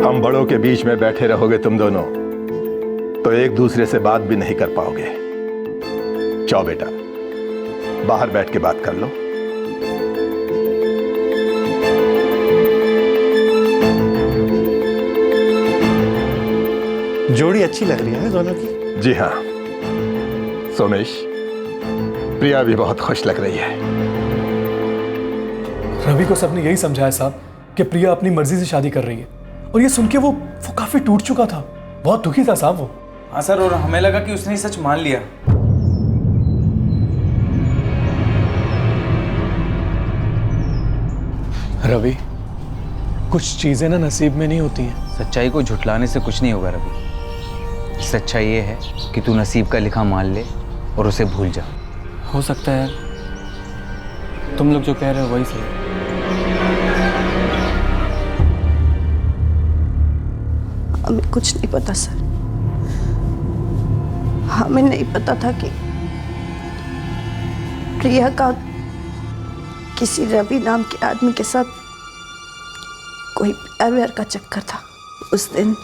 हम बड़ों के बीच में बैठे रहोगे तुम दोनों तो एक दूसरे से बात भी नहीं कर पाओगे। जाओ बेटा, बाहर बैठ के बात कर लो। जोड़ी अच्छी लग रही है दोनों की। जी हाँ सोमेश, प्रिया भी बहुत खुश लग रही है। रवि को सबने यही समझाया साहब कि प्रिया अपनी मर्जी से शादी कर रही है, और ये सुन के वो काफी टूट चुका था, बहुत दुखी था साहब वो। हाँ सर, और हमें लगा कि उसने सच मान लिया। रवि, कुछ चीजें ना नसीब में नहीं होती हैं। सच्चाई को झुठलाने से कुछ नहीं होगा रवि। सच्चाई ये है कि तू नसीब का लिखा मान ले और उसे भूल जा। हो सकता है तुम लोग जो कह रहे हो वही सही है। हमें कुछ नहीं पता सर, हमें नहीं पता था कि प्रिया का किसी रवि नाम के आदमी के साथ कोई प्यार व्यार का चक्कर था। उस दिन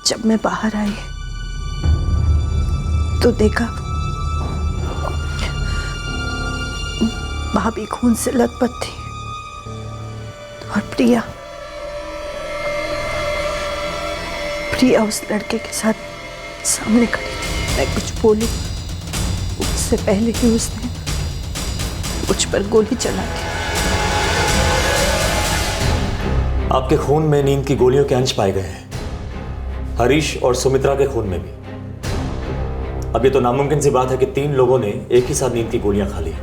जब मैं बाहर आई तो देखा भाभी खून से लथपथ थी और प्रिया उस लड़के के साथ सामने खड़ी थी। मैं कुछ बोली उससे पहले ही उसने मुझ पर गोली चला दी। आपके खून में नींद की गोलियों के अंश पाए गए हैं, हरीश और सुमित्रा के खून में भी। अब ये तो नामुमकिन सी बात है कि 3 लोगों ने एक ही साथ नींद की गोलियां खा ली।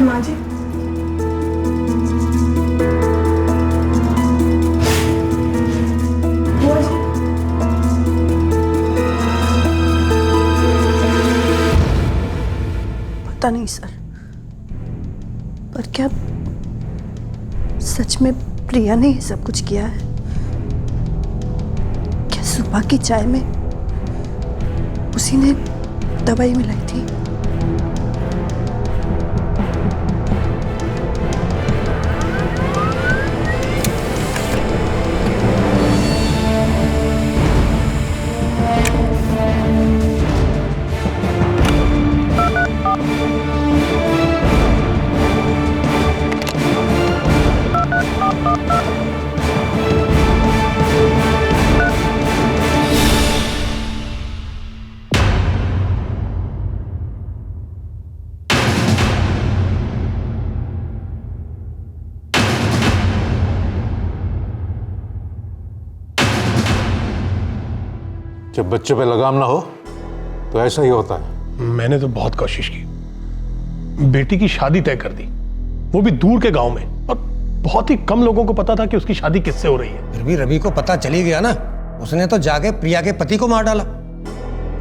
माँ जी, बुआ जी, पता नहीं सर, पर क्या सच में प्रिया ने ये सब कुछ किया है? क्या सुबह की चाय में उसी ने दवाई मिलाई थी? जब बच्चे पे लगाम ना हो तो ऐसा ही होता है। मैंने तो बहुत कोशिश की, बेटी की शादी तय कर दी, वो भी दूर के गांव में, और बहुत ही कम लोगों को पता था कि उसकी शादी किससे हो रही है। फिर भी रवि को पता चली गया ना, उसने तो जाके प्रिया के पति को मार डाला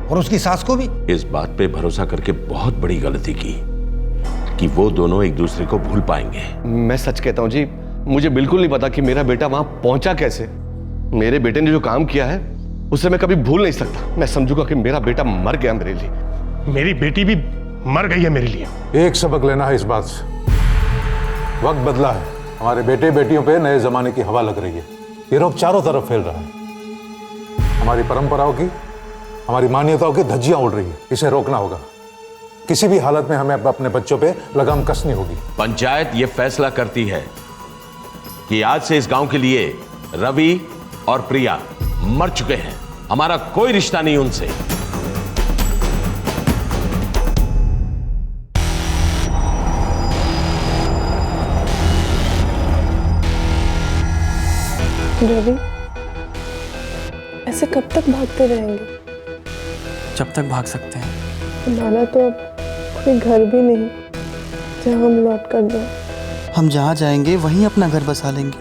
और उसकी सास को भी। इस बात पे भरोसा करके बहुत बड़ी गलती की कि वो दोनों एक दूसरे को भूल पाएंगे। मैं सच कहता हूं जी, मुझे बिल्कुल नहीं पता कि मेरा बेटा वहां पहुंचा कैसे। मेरे बेटे ने जो काम किया है उसे मैं कभी भूल नहीं सकता। मैं समझूंगा कि मेरा बेटा मर गया मेरे लिए। मेरी बेटी भी मर गई है मेरे लिए। एक सबक लेना है इस बात से, वक्त बदला है, हमारे बेटे बेटियों पे नए जमाने की हवा लग रही है। ये रोग चारों तरफ फैल रहा है, हमारी परंपराओं की, हमारी मान्यताओं की धज्जियां उड़ रही है। इसे रोकना होगा। किसी भी हालत में हमें अपने बच्चों पे लगाम कसनी होगी। पंचायत ये फैसला करती है कि आज से इस गांव के लिए रवि और प्रिया मर चुके हैं। हमारा कोई रिश्ता नहीं उनसे। रवि, ऐसे कब तक भागते रहेंगे? जब तक भाग सकते हैं। हमारा तो अब कोई घर भी नहीं जहाँ हम लौट कर जाएं। हम जहाँ जाएंगे वहीं अपना घर बसा लेंगे,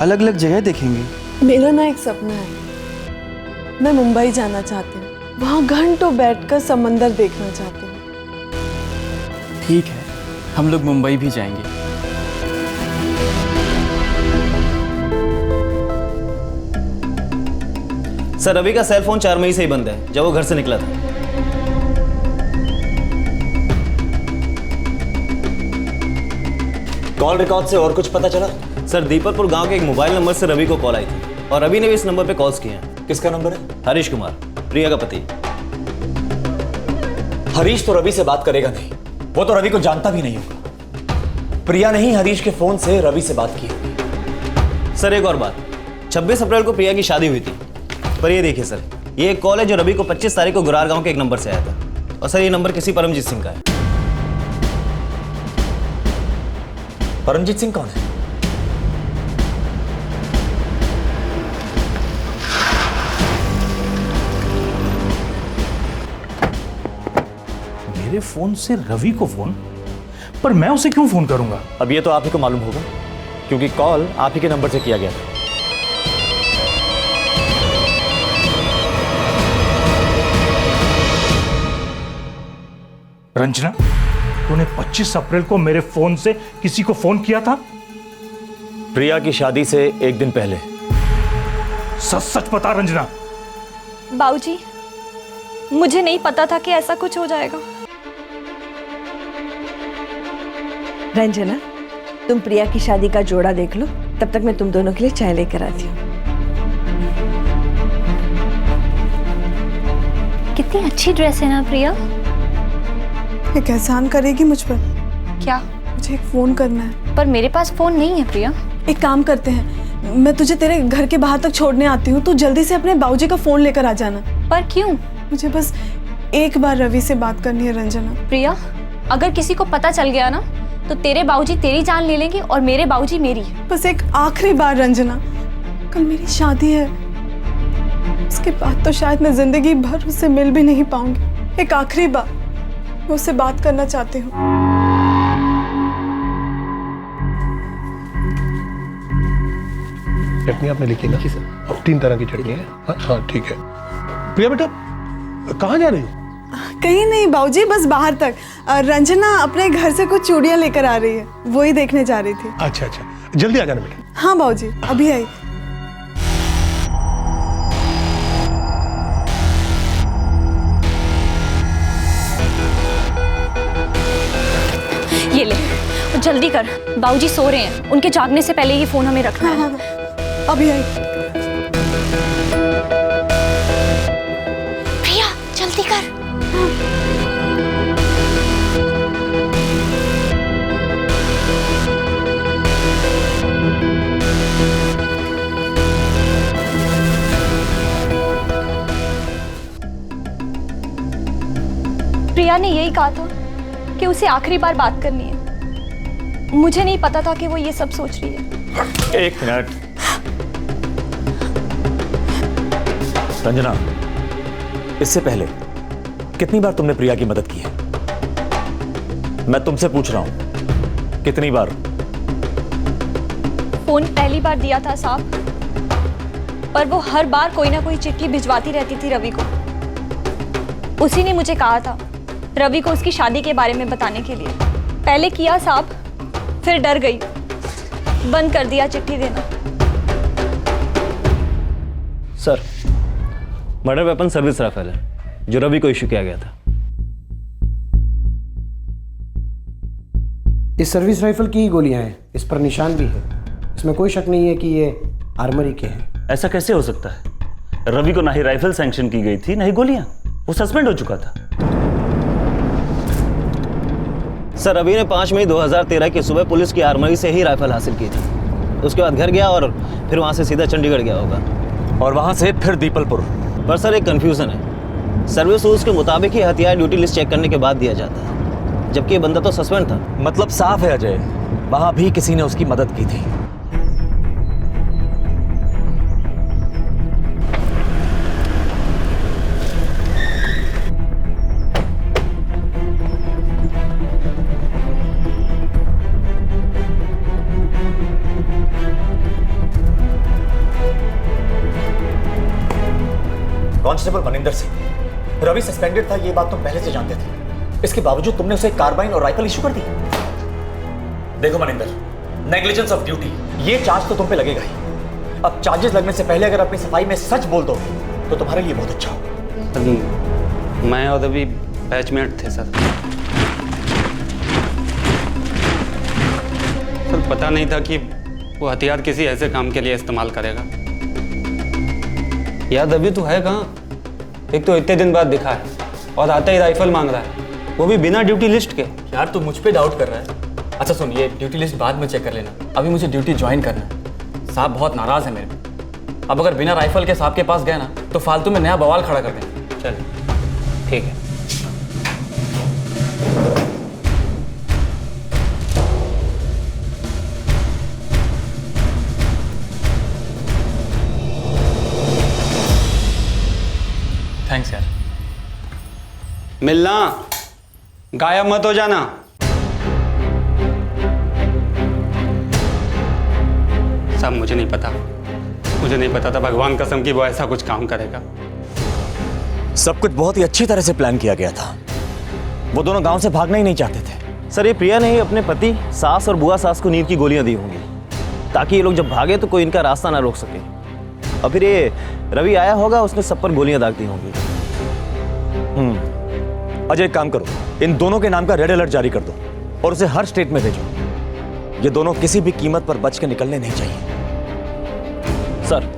अलग अलग जगह देखेंगे। मेरा ना एक सपना है, मैं मुंबई जाना चाहती हूँ, वहाँ घंटों बैठकर समंदर देखना चाहती हूँ। ठीक है, हम लोग मुंबई भी जाएंगे। सर, रवि का सेल फोन 4 मई से ही बंद है, जब वो घर से निकला था। कॉल रिकॉर्ड से और कुछ पता चला? सर, दीपकपुर गांव के एक मोबाइल नंबर से रवि को कॉल आई थी और रवि ने भी इस नंबर पे कॉल्स किए हैं। किसका नंबर है? हरीश कुमार, प्रिया का पति। हरीश तो रवि से बात करेगा नहीं, वो तो रवि को जानता भी नहीं होगा। प्रिया ने ही हरीश के फोन से रवि से बात की। सर, एक और बात, 26 अप्रैल को प्रिया की शादी हुई थी, पर ये देखिए सर, ये एक कॉल है जो रवि को 25 तारीख को गुरार गांव के एक नंबर से आया था। और सर, ये नंबर किसी परमजीत सिंह का है। परमजीत सिंह कौन है? मेरे फोन से रवि को फोन, पर मैं उसे क्यों फोन करूंगा? अब ये तो आप ही को मालूम होगा, क्योंकि कॉल आप ही के नंबर से किया गया था। रंजना, तूने 25 अप्रैल को मेरे फोन से किसी को फोन किया था? प्रिया की शादी से एक दिन पहले। सच सच बता रंजना। बाबूजी, मुझे नहीं पता था कि ऐसा कुछ हो जाएगा। रंजना, तुम प्रिया की शादी का जोड़ा देख लो, तब तक मैं तुम दोनों के लिए चाय लेकर आती हूँ। कितनी अच्छी ड्रेस है ना प्रिया। एक एहसान करेगी मुझ पर? क्या? मुझे एक फोन करना है। पर मेरे पास फोन नहीं है प्रिया। एक काम करते हैं, मैं तुझे तेरे घर के बाहर तक छोड़ने आती हूँ, तू जल्दी से अपने बाबूजी का फोन लेकर आ जाना। पर क्यों? मुझे बस एक बार रवि से बात करनी है रंजना। प्रिया, अगर किसी को पता चल गया ना तो तेरे बाबूजी तेरी जान ले लेंगे और मेरे बाबूजी मेरी। बस एक आखिरी बार रंजना, कल मेरी शादी है, उसके बाद तो शायद मैं जिंदगी भर उससे मिल भी नहीं पाऊंगी। एक आखिरी बार मैं उससे बात करना चाहती हूँ। चटनी आपने लिखी ना? जी सर। 3 तरह की चटनी है। हाँ ठीक है। प्रिया बेटा, कहाँ जा रही हो? कहीं नहीं बाबूजी, बस बाहर तक। रंजना अपने घर से कुछ चूड़ियां लेकर आ रही है, वो ही देखने जा रही थी। अच्छा अच्छा, जल्दी आ जाना बेटा। हाँ बाबूजी, अभी आई। ये ले, जल्दी कर, बाबूजी सो रहे हैं, उनके जागने से पहले ये फोन हमें रखना है। अभी आई। प्रिया, जल्दी कर। प्रिया ने यही कहा था कि उसे आखिरी बार बात करनी है। मुझे नहीं पता था कि वो ये सब सोच रही है। एक मिनट रंजना, इससे पहले कितनी बार तुमने प्रिया की मदद की है? मैं तुमसे पूछ रहा हूं, कितनी बार? फोन पहली बार दिया था साहब, पर वो हर बार कोई ना कोई चिट्ठी भिजवाती रहती थी रवि को। उसी ने मुझे कहा था रवि को उसकी शादी के बारे में बताने के लिए। पहले किया साहब, फिर डर गई, बंद कर दिया चिट्ठी देना। Sir, murder weapon service rifle है जो रवि को इश्यू किया गया था। इस सर्विस राइफल की ही गोलियां हैं, इस पर निशान भी है। इसमें कोई शक नहीं है कि ये आर्मरी के हैं। ऐसा कैसे हो सकता है? रवि को ना ही राइफल सैंक्शन की गई थी ना ही गोलियां। वो सस्पेंड हो चुका था। सर, रवि ने 5 मई 2013 की सुबह पुलिस की आर्मरी से ही राइफल हासिल की थी। उसके बाद घर गया और फिर वहां से सीधा चंडीगढ़ गया होगा और वहां से फिर दीपलपुर। पर सर एक कंफ्यूजन है। सर्विस रूल्स के मुताबिक ही हथियार ड्यूटी लिस्ट चेक करने के बाद दिया जाता है, जबकि ये बंदा तो सस्पेंड था। मतलब साफ है अजय, वहां भी किसी ने उसकी मदद की थी। कांस्टेबल मनिंदर सिंह, रवि सस्पेंडेड था ये बात तुम पहले से जानते थे। इसके बावजूद तुमने उसे कार्बाइन और राइफल इशू कर दी। देखो मनिंदर, नेग्लिजेंस ऑफ ड्यूटी ये चार्ज तो तुम पे लगेगा ही। अब चार्जेस लगने से पहले अगर अपनी सफाई में सच बोल दो तो तुम्हारे लिए बहुत अच्छा होगा। मैं और रवि बैचमेट थे सर। सर पता नहीं था कि वो हथियार किसी ऐसे काम के लिए इस्तेमाल करेगा। यार रवि तू है कहाँ? एक तो इतने दिन बाद दिखा है और आता ही राइफल मांग रहा है, वो भी बिना ड्यूटी लिस्ट के। यार तू मुझ पे डाउट कर रहा है? अच्छा सुन, ये ड्यूटी लिस्ट बाद में चेक कर लेना, अभी मुझे ड्यूटी ज्वाइन करना है। साहब बहुत नाराज है मेरे पे। अब अगर बिना राइफल के साहब के पास गए ना तो फालतू में नया बवाल खड़ा कर देंगे। चल ठीक है। थैंक्स यार। मिलना, गायब मत हो जाना। सब मुझे नहीं पता था भगवान कसम की वो ऐसा कुछ काम करेगा। सब कुछ बहुत ही अच्छी तरह से प्लान किया गया था। वो दोनों गांव से भागना ही नहीं चाहते थे। सर ये प्रिया ने ही अपने पति, सास और बुआ सास को नींद की गोलियां दी होंगी ताकि ये लोग जब भागे तो कोई इनका रास्ता ना रोक सके। और फिर ये रवि आया होगा, उसने सब पर गोलियां दाग दी होंगी। अजय एक काम करो, इन दोनों के नाम का रेड अलर्ट जारी कर दो और उसे हर स्टेट में भेजो। ये दोनों किसी भी कीमत पर बच के निकलने नहीं चाहिए। सर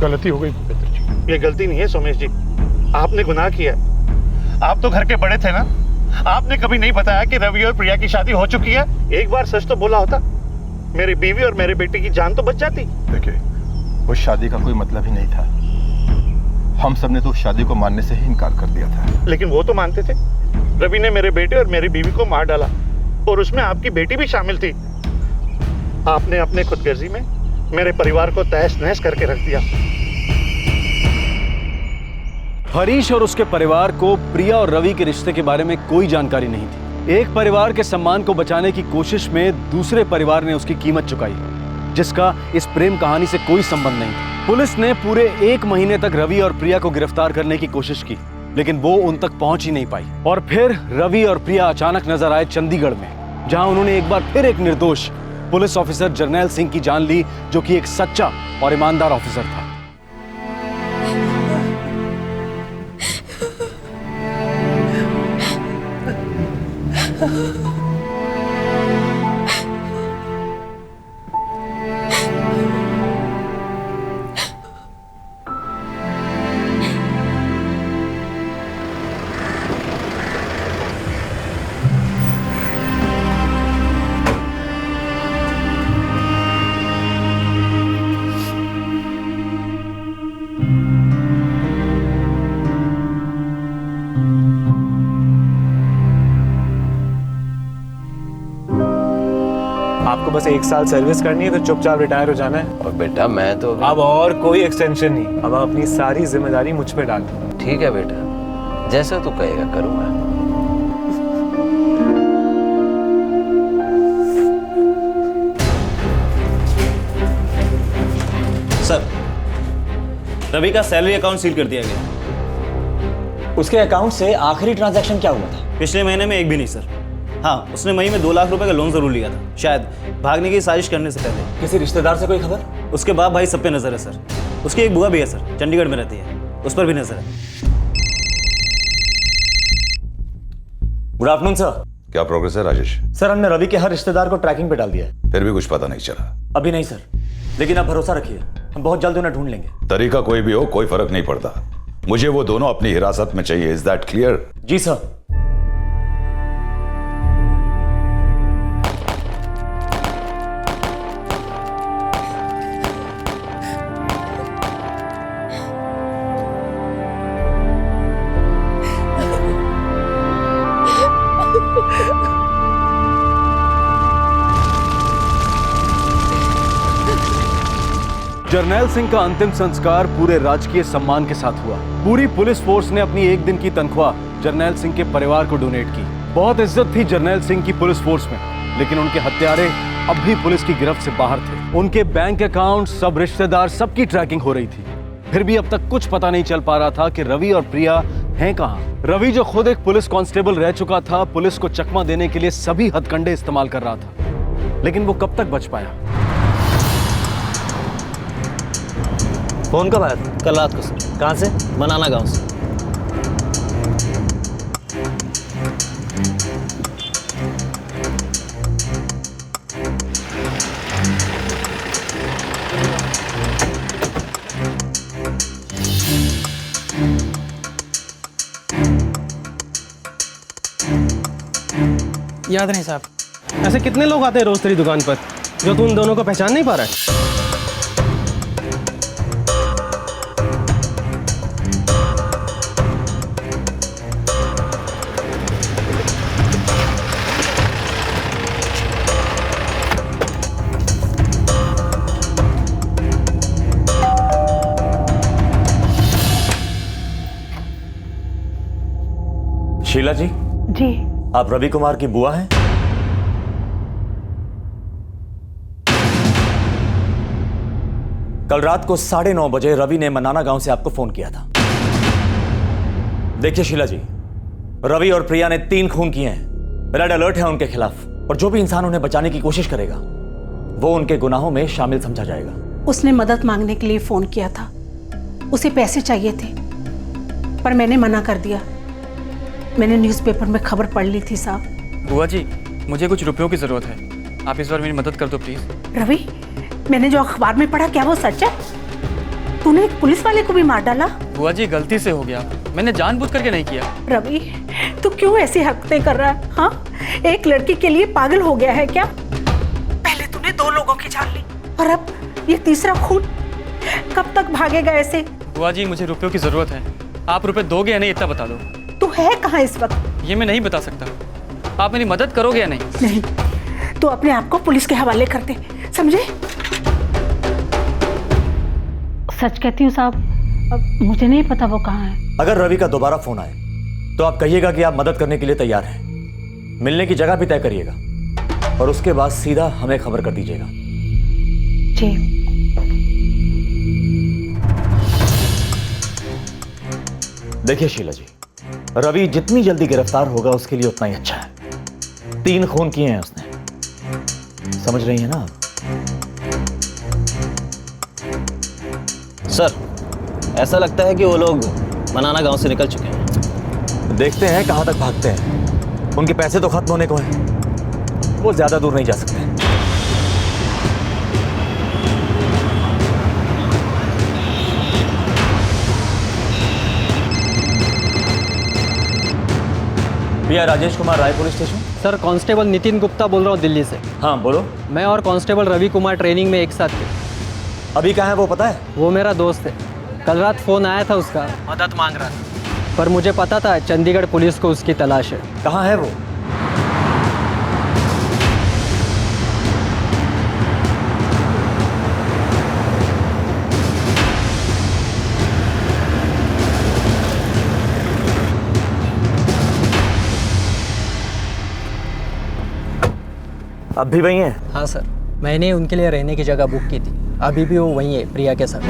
गलती हो गई भूपेंद्र जी। ये गलती नहीं है सोमेश जी, आपने गुनाह किया। आप तो घर के बड़े थे ना, आपने कभी नहीं बताया कि रवि और प्रिया की शादी हो चुकी है। एक बार सच तो बोला होता, मेरी बीवी और मेरे बेटे की जान तो बच जाती। देखिए, उस शादी का कोई मतलब ही नहीं था। हम सबने तो उस शादी को मानने से ही इनकार कर दिया था। लेकिन वो तो मानते थे। रवि ने मेरे बेटे और मेरी बीवी को मार डाला और उसमें आपकी बेटी भी शामिल थी। आपने अपने खुदगर्जी में मेरे परिवार को तहस नहस करके रख दिया। हरीश और उसके परिवार को प्रिया और रवि के रिश्ते के बारे में कोई जानकारी नहीं थी। एक परिवार के सम्मान को बचाने की कोशिश में दूसरे परिवार ने उसकी कीमत चुकाई, जिसका इस प्रेम कहानी से कोई संबंध नहीं था। पुलिस ने पूरे 1 महीने तक रवि और प्रिया को गिरफ्तार करने की कोशिश की, लेकिन वो उन तक पहुंच ही नहीं पाई। और फिर रवि और प्रिया अचानक नजर आए चंडीगढ़ में, जहां उन्होंने एक बार फिर एक निर्दोष पुलिस ऑफिसर जर्नैल सिंह की जान ली, जो कि एक सच्चा और ईमानदार ऑफिसर था। आपको बस 1 साल सर्विस करनी है, फिर चुपचाप रिटायर हो जाना है। और बेटा मैं तो अब और कोई एक्सटेंशन नहीं, अब अपनी सारी जिम्मेदारी मुझ पे डाल दो। ठीक है बेटा, जैसा तू कहेगा करूंगा। रवि का सैलरी अकाउंट सील कर दिया गया। उसके अकाउंट से आखिरी ट्रांजैक्शन क्या हुआ था? पिछले महीने में एक भी नहीं सर। हाँ, उसने मई में 2 लाख रुपए का लोन जरूर लिया था, शायद भागने की साजिश करने से पहले। किसी रिश्तेदार से कोई खबर? उसके बाप भाई सब पे नजर है सर। उसकी एक बुआ भी है सर, चंडीगढ़ में रहती है, उस पर भी नजर है। Good afternoon sir. क्या प्रोग्रेस है राजेश? सर हमने रवि के हर रिश्तेदार को ट्रैकिंग पे डाल दिया है। फिर भी कुछ पता नहीं चला? अभी नहीं सर, लेकिन आप भरोसा रखिए, हम बहुत जल्द उन्हें ढूंढ लेंगे। तरीका कोई भी हो, कोई फर्क नहीं पड़ता। मुझे वो दोनों अपनी हिरासत में चाहिए। Is that clear? जी सर। जर्नैल सिंह का अंतिम संस्कार पूरे राजकीय सम्मान के साथ हुआ। पूरी पुलिस फोर्स ने अपनी 1 दिन की तनख्वाह जर्नैल सिंह के परिवार को डोनेट की। बहुत इज्जत थी जर्नैल सिंह की पुलिस फोर्स में, लेकिन उनके हत्यारे अब भी पुलिस की गिरफ्त से बाहर थे। उनके बैंक अकाउंट, सब रिश्तेदार, सबकी ट्रैकिंग हो रही थी। फिर भी अब तक कुछ पता नहीं चल पा रहा था कि रवि और प्रिया हैं कहाँ। रवि जो खुद एक पुलिस कांस्टेबल रह चुका था, पुलिस को चकमा देने के लिए सभी हथकंडे इस्तेमाल कर रहा था, लेकिन वो कब तक बच पाया? फोन कब आया था? कल रात को सर। कहाँ से? बनाना गांव से। याद नहीं साहब। ऐसे कितने लोग आते हैं रोज तेरी दुकान पर जो तू उन दोनों को पहचान नहीं पा रहा है? शीला जी। जी। आप रवि कुमार की बुआ हैं? कल रात को 9:30 बजे रवि ने मनाना गांव से आपको फोन किया था। देखिए शीला जी, रवि और प्रिया ने 3 खून किए हैं। रेड अलर्ट है उनके खिलाफ, और जो भी इंसान उन्हें बचाने की कोशिश करेगा वो उनके गुनाहों में शामिल समझा जाएगा। उसने मदद मांगने के लिए फोन किया था, उसे पैसे चाहिए थे, पर मैंने मना कर दिया। मैंने न्यूज़पेपर में खबर पढ़ ली थी साहब। बुआ जी, मुझे कुछ रुपयों की जरूरत है, आप इस बार मेरी मदद कर दो प्लीज। रवि, मैंने जो अखबार में पढ़ा, क्या वो सच है? तूने एक पुलिस वाले को भी मार डाला? बुआ जी, गलती से हो गया, मैंने जानबूझ करके नहीं किया। रवि, तू क्यों ऐसी हरकतें कर रहा है? हाँ, एक लड़की के लिए पागल हो गया है क्या? पहले तूने 2 लोगों की जान ली, और अब ये तीसरा खून। कब तक भागेगा ऐसे? बुआ जी, मुझे रुपयों की जरूरत है, आप रुपए दोगे या नहीं इतना बता दो। तू है कहाँ इस वक्त? ये मैं नहीं बता सकता, आप मेरी मदद करोगे या नहीं? नहीं, तू अपने आप को पुलिस के हवाले कर दे, समझे? सच कहती हूँ साहब, अब मुझे नहीं पता वो कहाँ है। अगर रवि का दोबारा फोन आए तो आप कहिएगा कि आप मदद करने के लिए तैयार हैं। मिलने की जगह भी तय करिएगा, और उसके बाद सीधा हमें खबर कर दीजिएगा। जी। देखिए शीला जी, रवि जितनी जल्दी गिरफ्तार होगा उसके लिए उतना ही अच्छा है। 3 खून किए हैं उसने, समझ रही है ना आप? सर, ऐसा लगता है कि वो लोग मनाना गांव से निकल चुके हैं। देखते हैं कहां तक भागते हैं। उनके पैसे तो खत्म होने को हैं, वो ज्यादा दूर नहीं जा सकते। भैया, Rajesh Kumar, Rai police station. Sir, constable Nitin Gupta बोल रहा हूँ दिल्ली से। हाँ बोलो। मैं और कांस्टेबल रवि कुमार ट्रेनिंग में एक साथ थे। अभी कहाँ है वो पता है? वो मेरा दोस्त है, कल रात फोन आया था उसका, मदद मांग रहा था, पर मुझे पता था चंडीगढ़ पुलिस को उसकी तलाश है। कहाँ है वो? अब भी वही है? हाँ सर, मैंने उनके लिए रहने की जगह बुक की थी, अभी भी वो वहीं है प्रिया के साथ।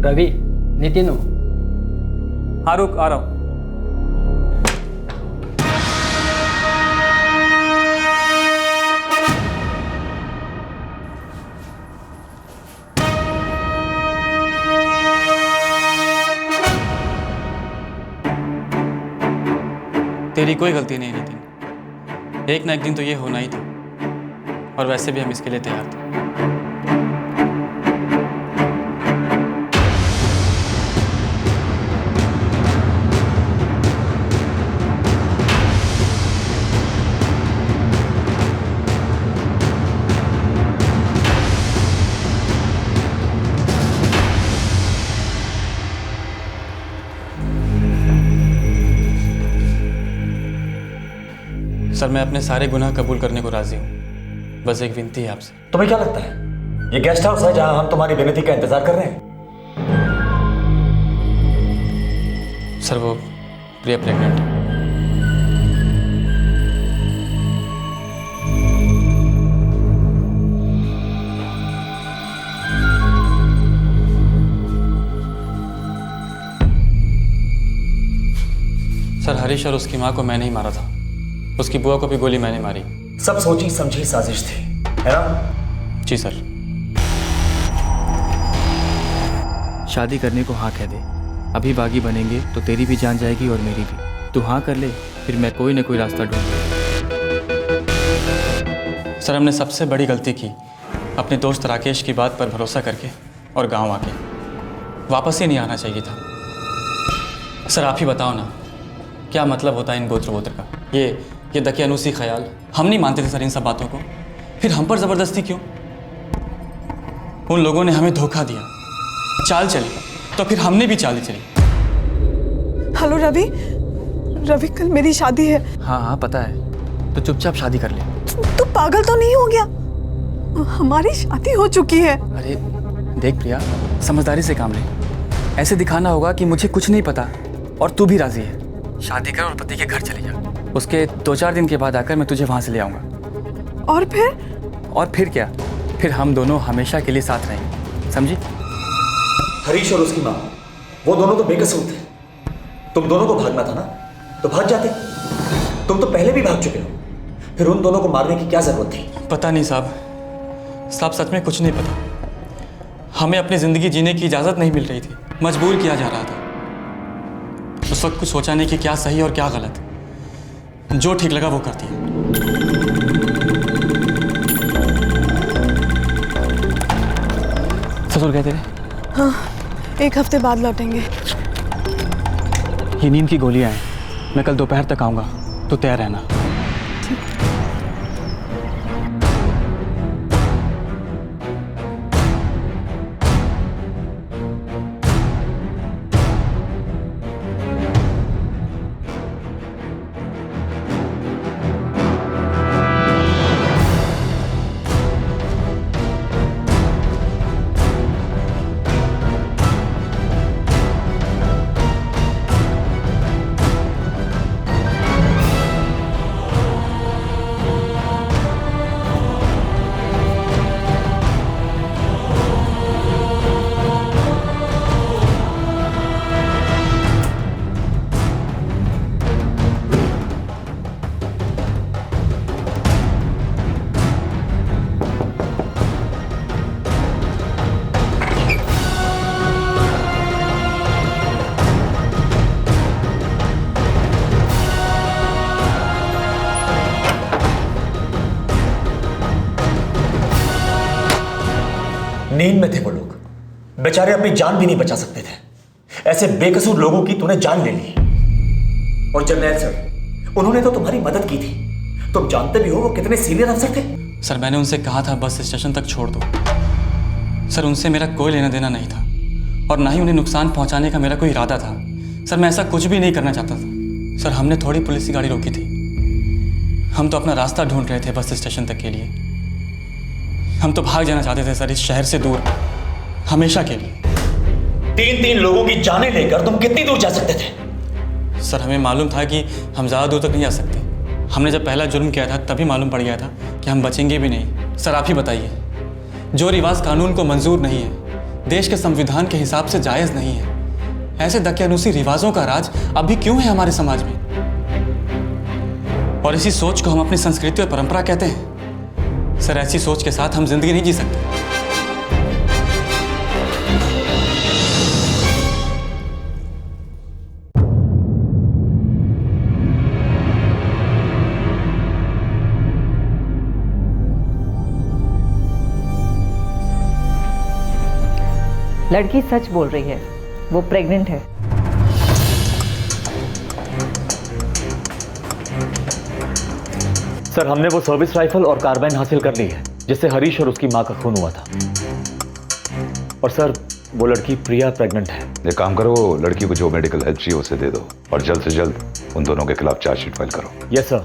रवि, नितिन हो। हाँ रुक, आ रहा हूँ। तेरी कोई गलती नहीं नितिन, एक ना एक दिन तो ये होना ही था, और वैसे भी हम इसके लिए तैयार थे। सर, मैं अपने सारे गुनाह कबूल करने को राजी हूँ, बस एक विनती है आपसे। तुम्हें क्या लगता है ये गेस्ट हाउस है जहां हम तुम्हारी विनती का इंतजार कर रहे हैं? सर, वो प्रिया प्रेग्नेंट है। सर, हरीश और उसकी माँ को मैंने ही मारा था, उसकी बुआ को भी गोली मैंने मारी। सब सोची समझी साजिश थी, है ना? जी सर। शादी करने को हाँ कह दे, अभी बागी बनेंगे तो तेरी भी जान जाएगी और मेरी भी। तू हाँ कर ले, फिर मैं कोई ना कोई रास्ता ढूंढूंगा। सर, हमने सबसे बड़ी गलती की अपने दोस्त राकेश की बात पर भरोसा करके और गांव आके। वापस ही नहीं आना चाहिए था। सर, आप ही बताओ ना, क्या मतलब होता है इन गोत्र वोत्र का? ये दकियानूसी ख्याल। हम नहीं मानते थे सर इन सब बातों को, फिर हम पर ज़बरदस्ती क्यों? उन लोगों ने हमें धोखा दिया, चाल चली, तो फिर हमने भी चाल चली। हेलो रवि, रवि कल मेरी शादी है। हाँ हाँ पता है, तो चुपचाप शादी कर ले। तू पागल तो नहीं हो गया? हमारी शादी हो चुकी है। अरे देख प्रिया, समझदारी से काम ले। ऐसे दिखाना होगा कि मुझे कुछ नहीं पता और तू भी राजी है। शादी कर और पति के घर चले जा। उसके 2-4 दिन के बाद आकर मैं तुझे वहाँ से ले आऊँगा। और फिर क्या? फिर हम दोनों हमेशा के लिए साथ रहेंगे, समझी? हरीश और उसकी माँ, वो दोनों तो बेकसूर थे। तुम दोनों को भागना था ना, तो भाग जाते। तुम तो पहले भी भाग चुके हो, फिर उन दोनों को मारने की क्या जरूरत थी? पता नहीं साहब, सच में कुछ नहीं पता। हमें अपनी ज़िंदगी जीने की इजाज़त नहीं मिल रही थी, मजबूर किया जा रहा था। उस वक्त कुछ सोचा नहीं कि क्या सही और क्या गलत। जो ठीक लगा वो कर दिया। ससुर कहते थे? हाँ, 1 हफ्ते बाद लौटेंगे। ये नींद की गोलियां हैं, मैं कल दोपहर तक आऊँगा, तो तैयार रहना। नींद में थे वो लोग, बेचारे अपनी जान भी नहीं बचा सकते थे। ऐसे बेकसूर लोगों की तूने जान ले ली। और जर्नैल सर, उन्होंने तो तुम्हारी मदद की थी। तुम जानते भी हो वो कितने सीनियर अफसर थे। सर, मैंने उनसे कहा था बस स्टेशन तक छोड़ दो। सर, उनसे मेरा कोई लेना देना नहीं था और ना ही उन्हें नुकसान पहुंचाने का मेरा कोई इरादा था। सर, मैं ऐसा कुछ भी नहीं करना चाहता था। सर, हमने थोड़ी पुलिस की गाड़ी रोकी थी, हम तो अपना रास्ता ढूंढ रहे थे बस स्टेशन तक के लिए। हम तो भाग जाना चाहते थे सर, इस शहर से दूर, हमेशा के लिए। 3-3 लोगों की जानें लेकर तुम कितनी दूर जा सकते थे? सर, हमें मालूम था कि हम ज़्यादा दूर तक नहीं जा सकते। हमने जब पहला जुर्म किया था तभी मालूम पड़ गया था कि हम बचेंगे भी नहीं। सर, आप ही बताइए, जो रिवाज कानून को मंजूर नहीं है, देश के संविधान के हिसाब से जायज़ नहीं है। ऐसे दकियानूसी रिवाजों का राज अभी क्यों है हमारे समाज में? और इसी सोच को हम अपनी संस्कृति और परंपरा कहते हैं। सर, ऐसी सोच के साथ हम जिंदगी नहीं जी सकते। लड़की सच बोल रही है, वो प्रेग्नेंट है। सर, हमने वो सर्विस राइफल और कार्बाइन हासिल कर ली है जिससे हरीश और उसकी मां का खून हुआ था। और सर, वो लड़की प्रिया प्रेग्नेंट है। एक काम करो, लड़की को जो मेडिकल हेल्प चाहिए उसे दे दो और जल्द से जल्द उन दोनों के खिलाफ चार्जशीट फाइल करो। Yes sir.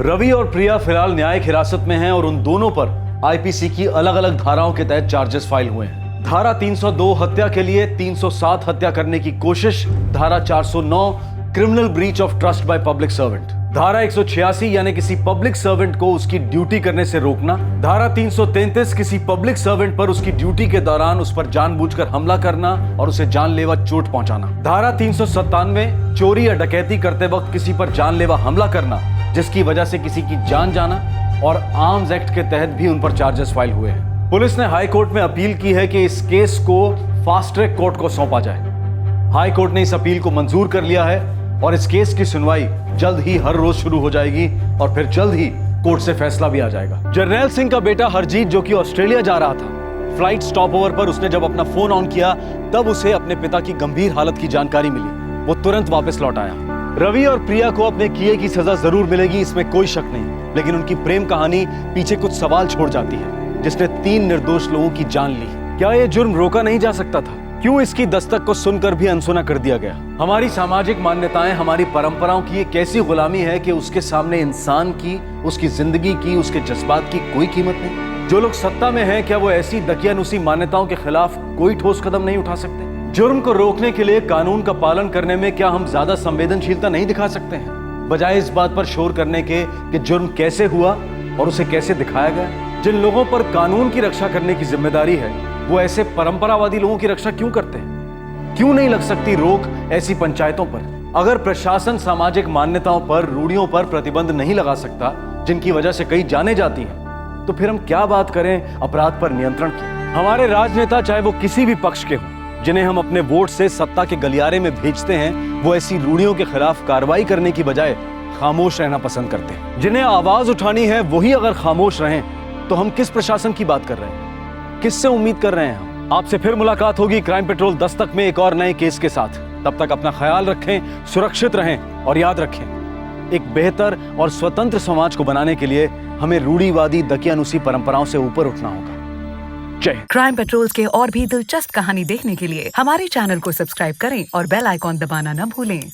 रवि और प्रिया फिलहाल न्यायिक हिरासत में हैं और उन दोनों पर आईपीसी की अलग अलग धाराओं के तहत चार्जेस फाइल हुए हैं। धारा 302 हत्या के लिए, 307 हत्या करने की कोशिश, धारा 409 criminal breach of trust by public servant, धारा 186 यानी किसी पब्लिक सर्वेंट को उसकी ड्यूटी करने से रोकना, धारा 333 किसी पब्लिक सर्वेंट पर उसकी ड्यूटी के दौरान उस पर जानबूझकर हमला करना और उसे जानलेवा चोट पहुंचाना, धारा 397 चोरी या डकैती करते वक्त किसी पर जानलेवा हमला करना जिसकी वजह से किसी की जान जाना, और आर्म्स एक्ट के तहत भी उन पर चार्जेस फाइल हुए हैं। पुलिस ने हाई कोर्ट में अपील की है कि इस केस को फास्ट ट्रैक कोर्ट को सौंपा जाए। हाई कोर्ट ने इस अपील को मंजूर कर लिया है और इस केस की सुनवाई जल्द ही हर रोज शुरू हो जाएगी और फिर जल्द ही कोर्ट से फैसला भी आ जाएगा। जर्नैल सिंह का बेटा हरजीत, जो कि ऑस्ट्रेलिया जा रहा था, फ्लाइट स्टॉप ओवर पर उसने जब अपना फोन ऑन किया तब उसे अपने पिता की गंभीर हालत की जानकारी मिली। वो तुरंत वापस लौट आया। रवि और प्रिया को अपने किए की सजा जरूर मिलेगी, इसमें कोई शक नहीं, लेकिन उनकी प्रेम कहानी पीछे कुछ सवाल छोड़ जाती है, जिसने 3 निर्दोष लोगों की जान ली। क्या यह जुर्म रोका नहीं जा सकता था? क्यों इसकी दस्तक को सुनकर भी अनसुना कर दिया गया? हमारी सामाजिक मान्यताएं, हमारी परंपराओं की एक ऐसी गुलामी है कि उसके सामने इंसान की, उसकी जिंदगी की, उसके जज्बात की कोई कीमत नहीं। जो लोग सत्ता में हैं, क्या वो ऐसी दकियानूसी मान्यताओं के खिलाफ कोई ठोस कदम नहीं उठा सकते? जुर्म को रोकने के लिए कानून का पालन करने में क्या हम ज्यादा संवेदनशीलता नहीं दिखा सकते हैं, बजाय इस बात पर शोर करने के कि जुर्म कैसे हुआ और उसे कैसे दिखाया गया? जिन लोगों पर कानून की रक्षा करने की जिम्मेदारी है, वो ऐसे परंपरावादी लोगों की रक्षा क्यों करते हैं? क्यों नहीं लग सकती रोक ऐसी पंचायतों पर? अगर प्रशासन सामाजिक मान्यताओं पर, रूढ़ियों पर प्रतिबंध नहीं लगा सकता, जिनकी वजह से कई जाने जाती हैं, तो फिर हम क्या बात करें अपराध पर नियंत्रण की? हमारे राजनेता, चाहे वो किसी भी पक्ष के हों, जिन्हें हम अपने वोट से सत्ता के गलियारे में भेजते हैं, वो ऐसी रूढ़ियों के खिलाफ कार्रवाई करने की बजाय खामोश रहना पसंद करते हैं। जिन्हें आवाज उठानी है वही अगर खामोश रहें, तो हम किस प्रशासन की बात कर रहे हैं? किससे उम्मीद कर रहे हैं हम? आपसे फिर मुलाकात होगी क्राइम पेट्रोल दस्तक में एक और नए केस के साथ। तब तक अपना ख्याल रखें, सुरक्षित रहें और याद रखें, एक बेहतर और स्वतंत्र समाज को बनाने के लिए हमें रूढ़िवादी दकियानूसी परंपराओं से ऊपर उठना होगा। क्राइम पेट्रोल्स के और भी दिलचस्प कहानी देखने के लिए हमारे चैनल को सब्सक्राइब करें और बेल आइकॉन दबाना न भूलें।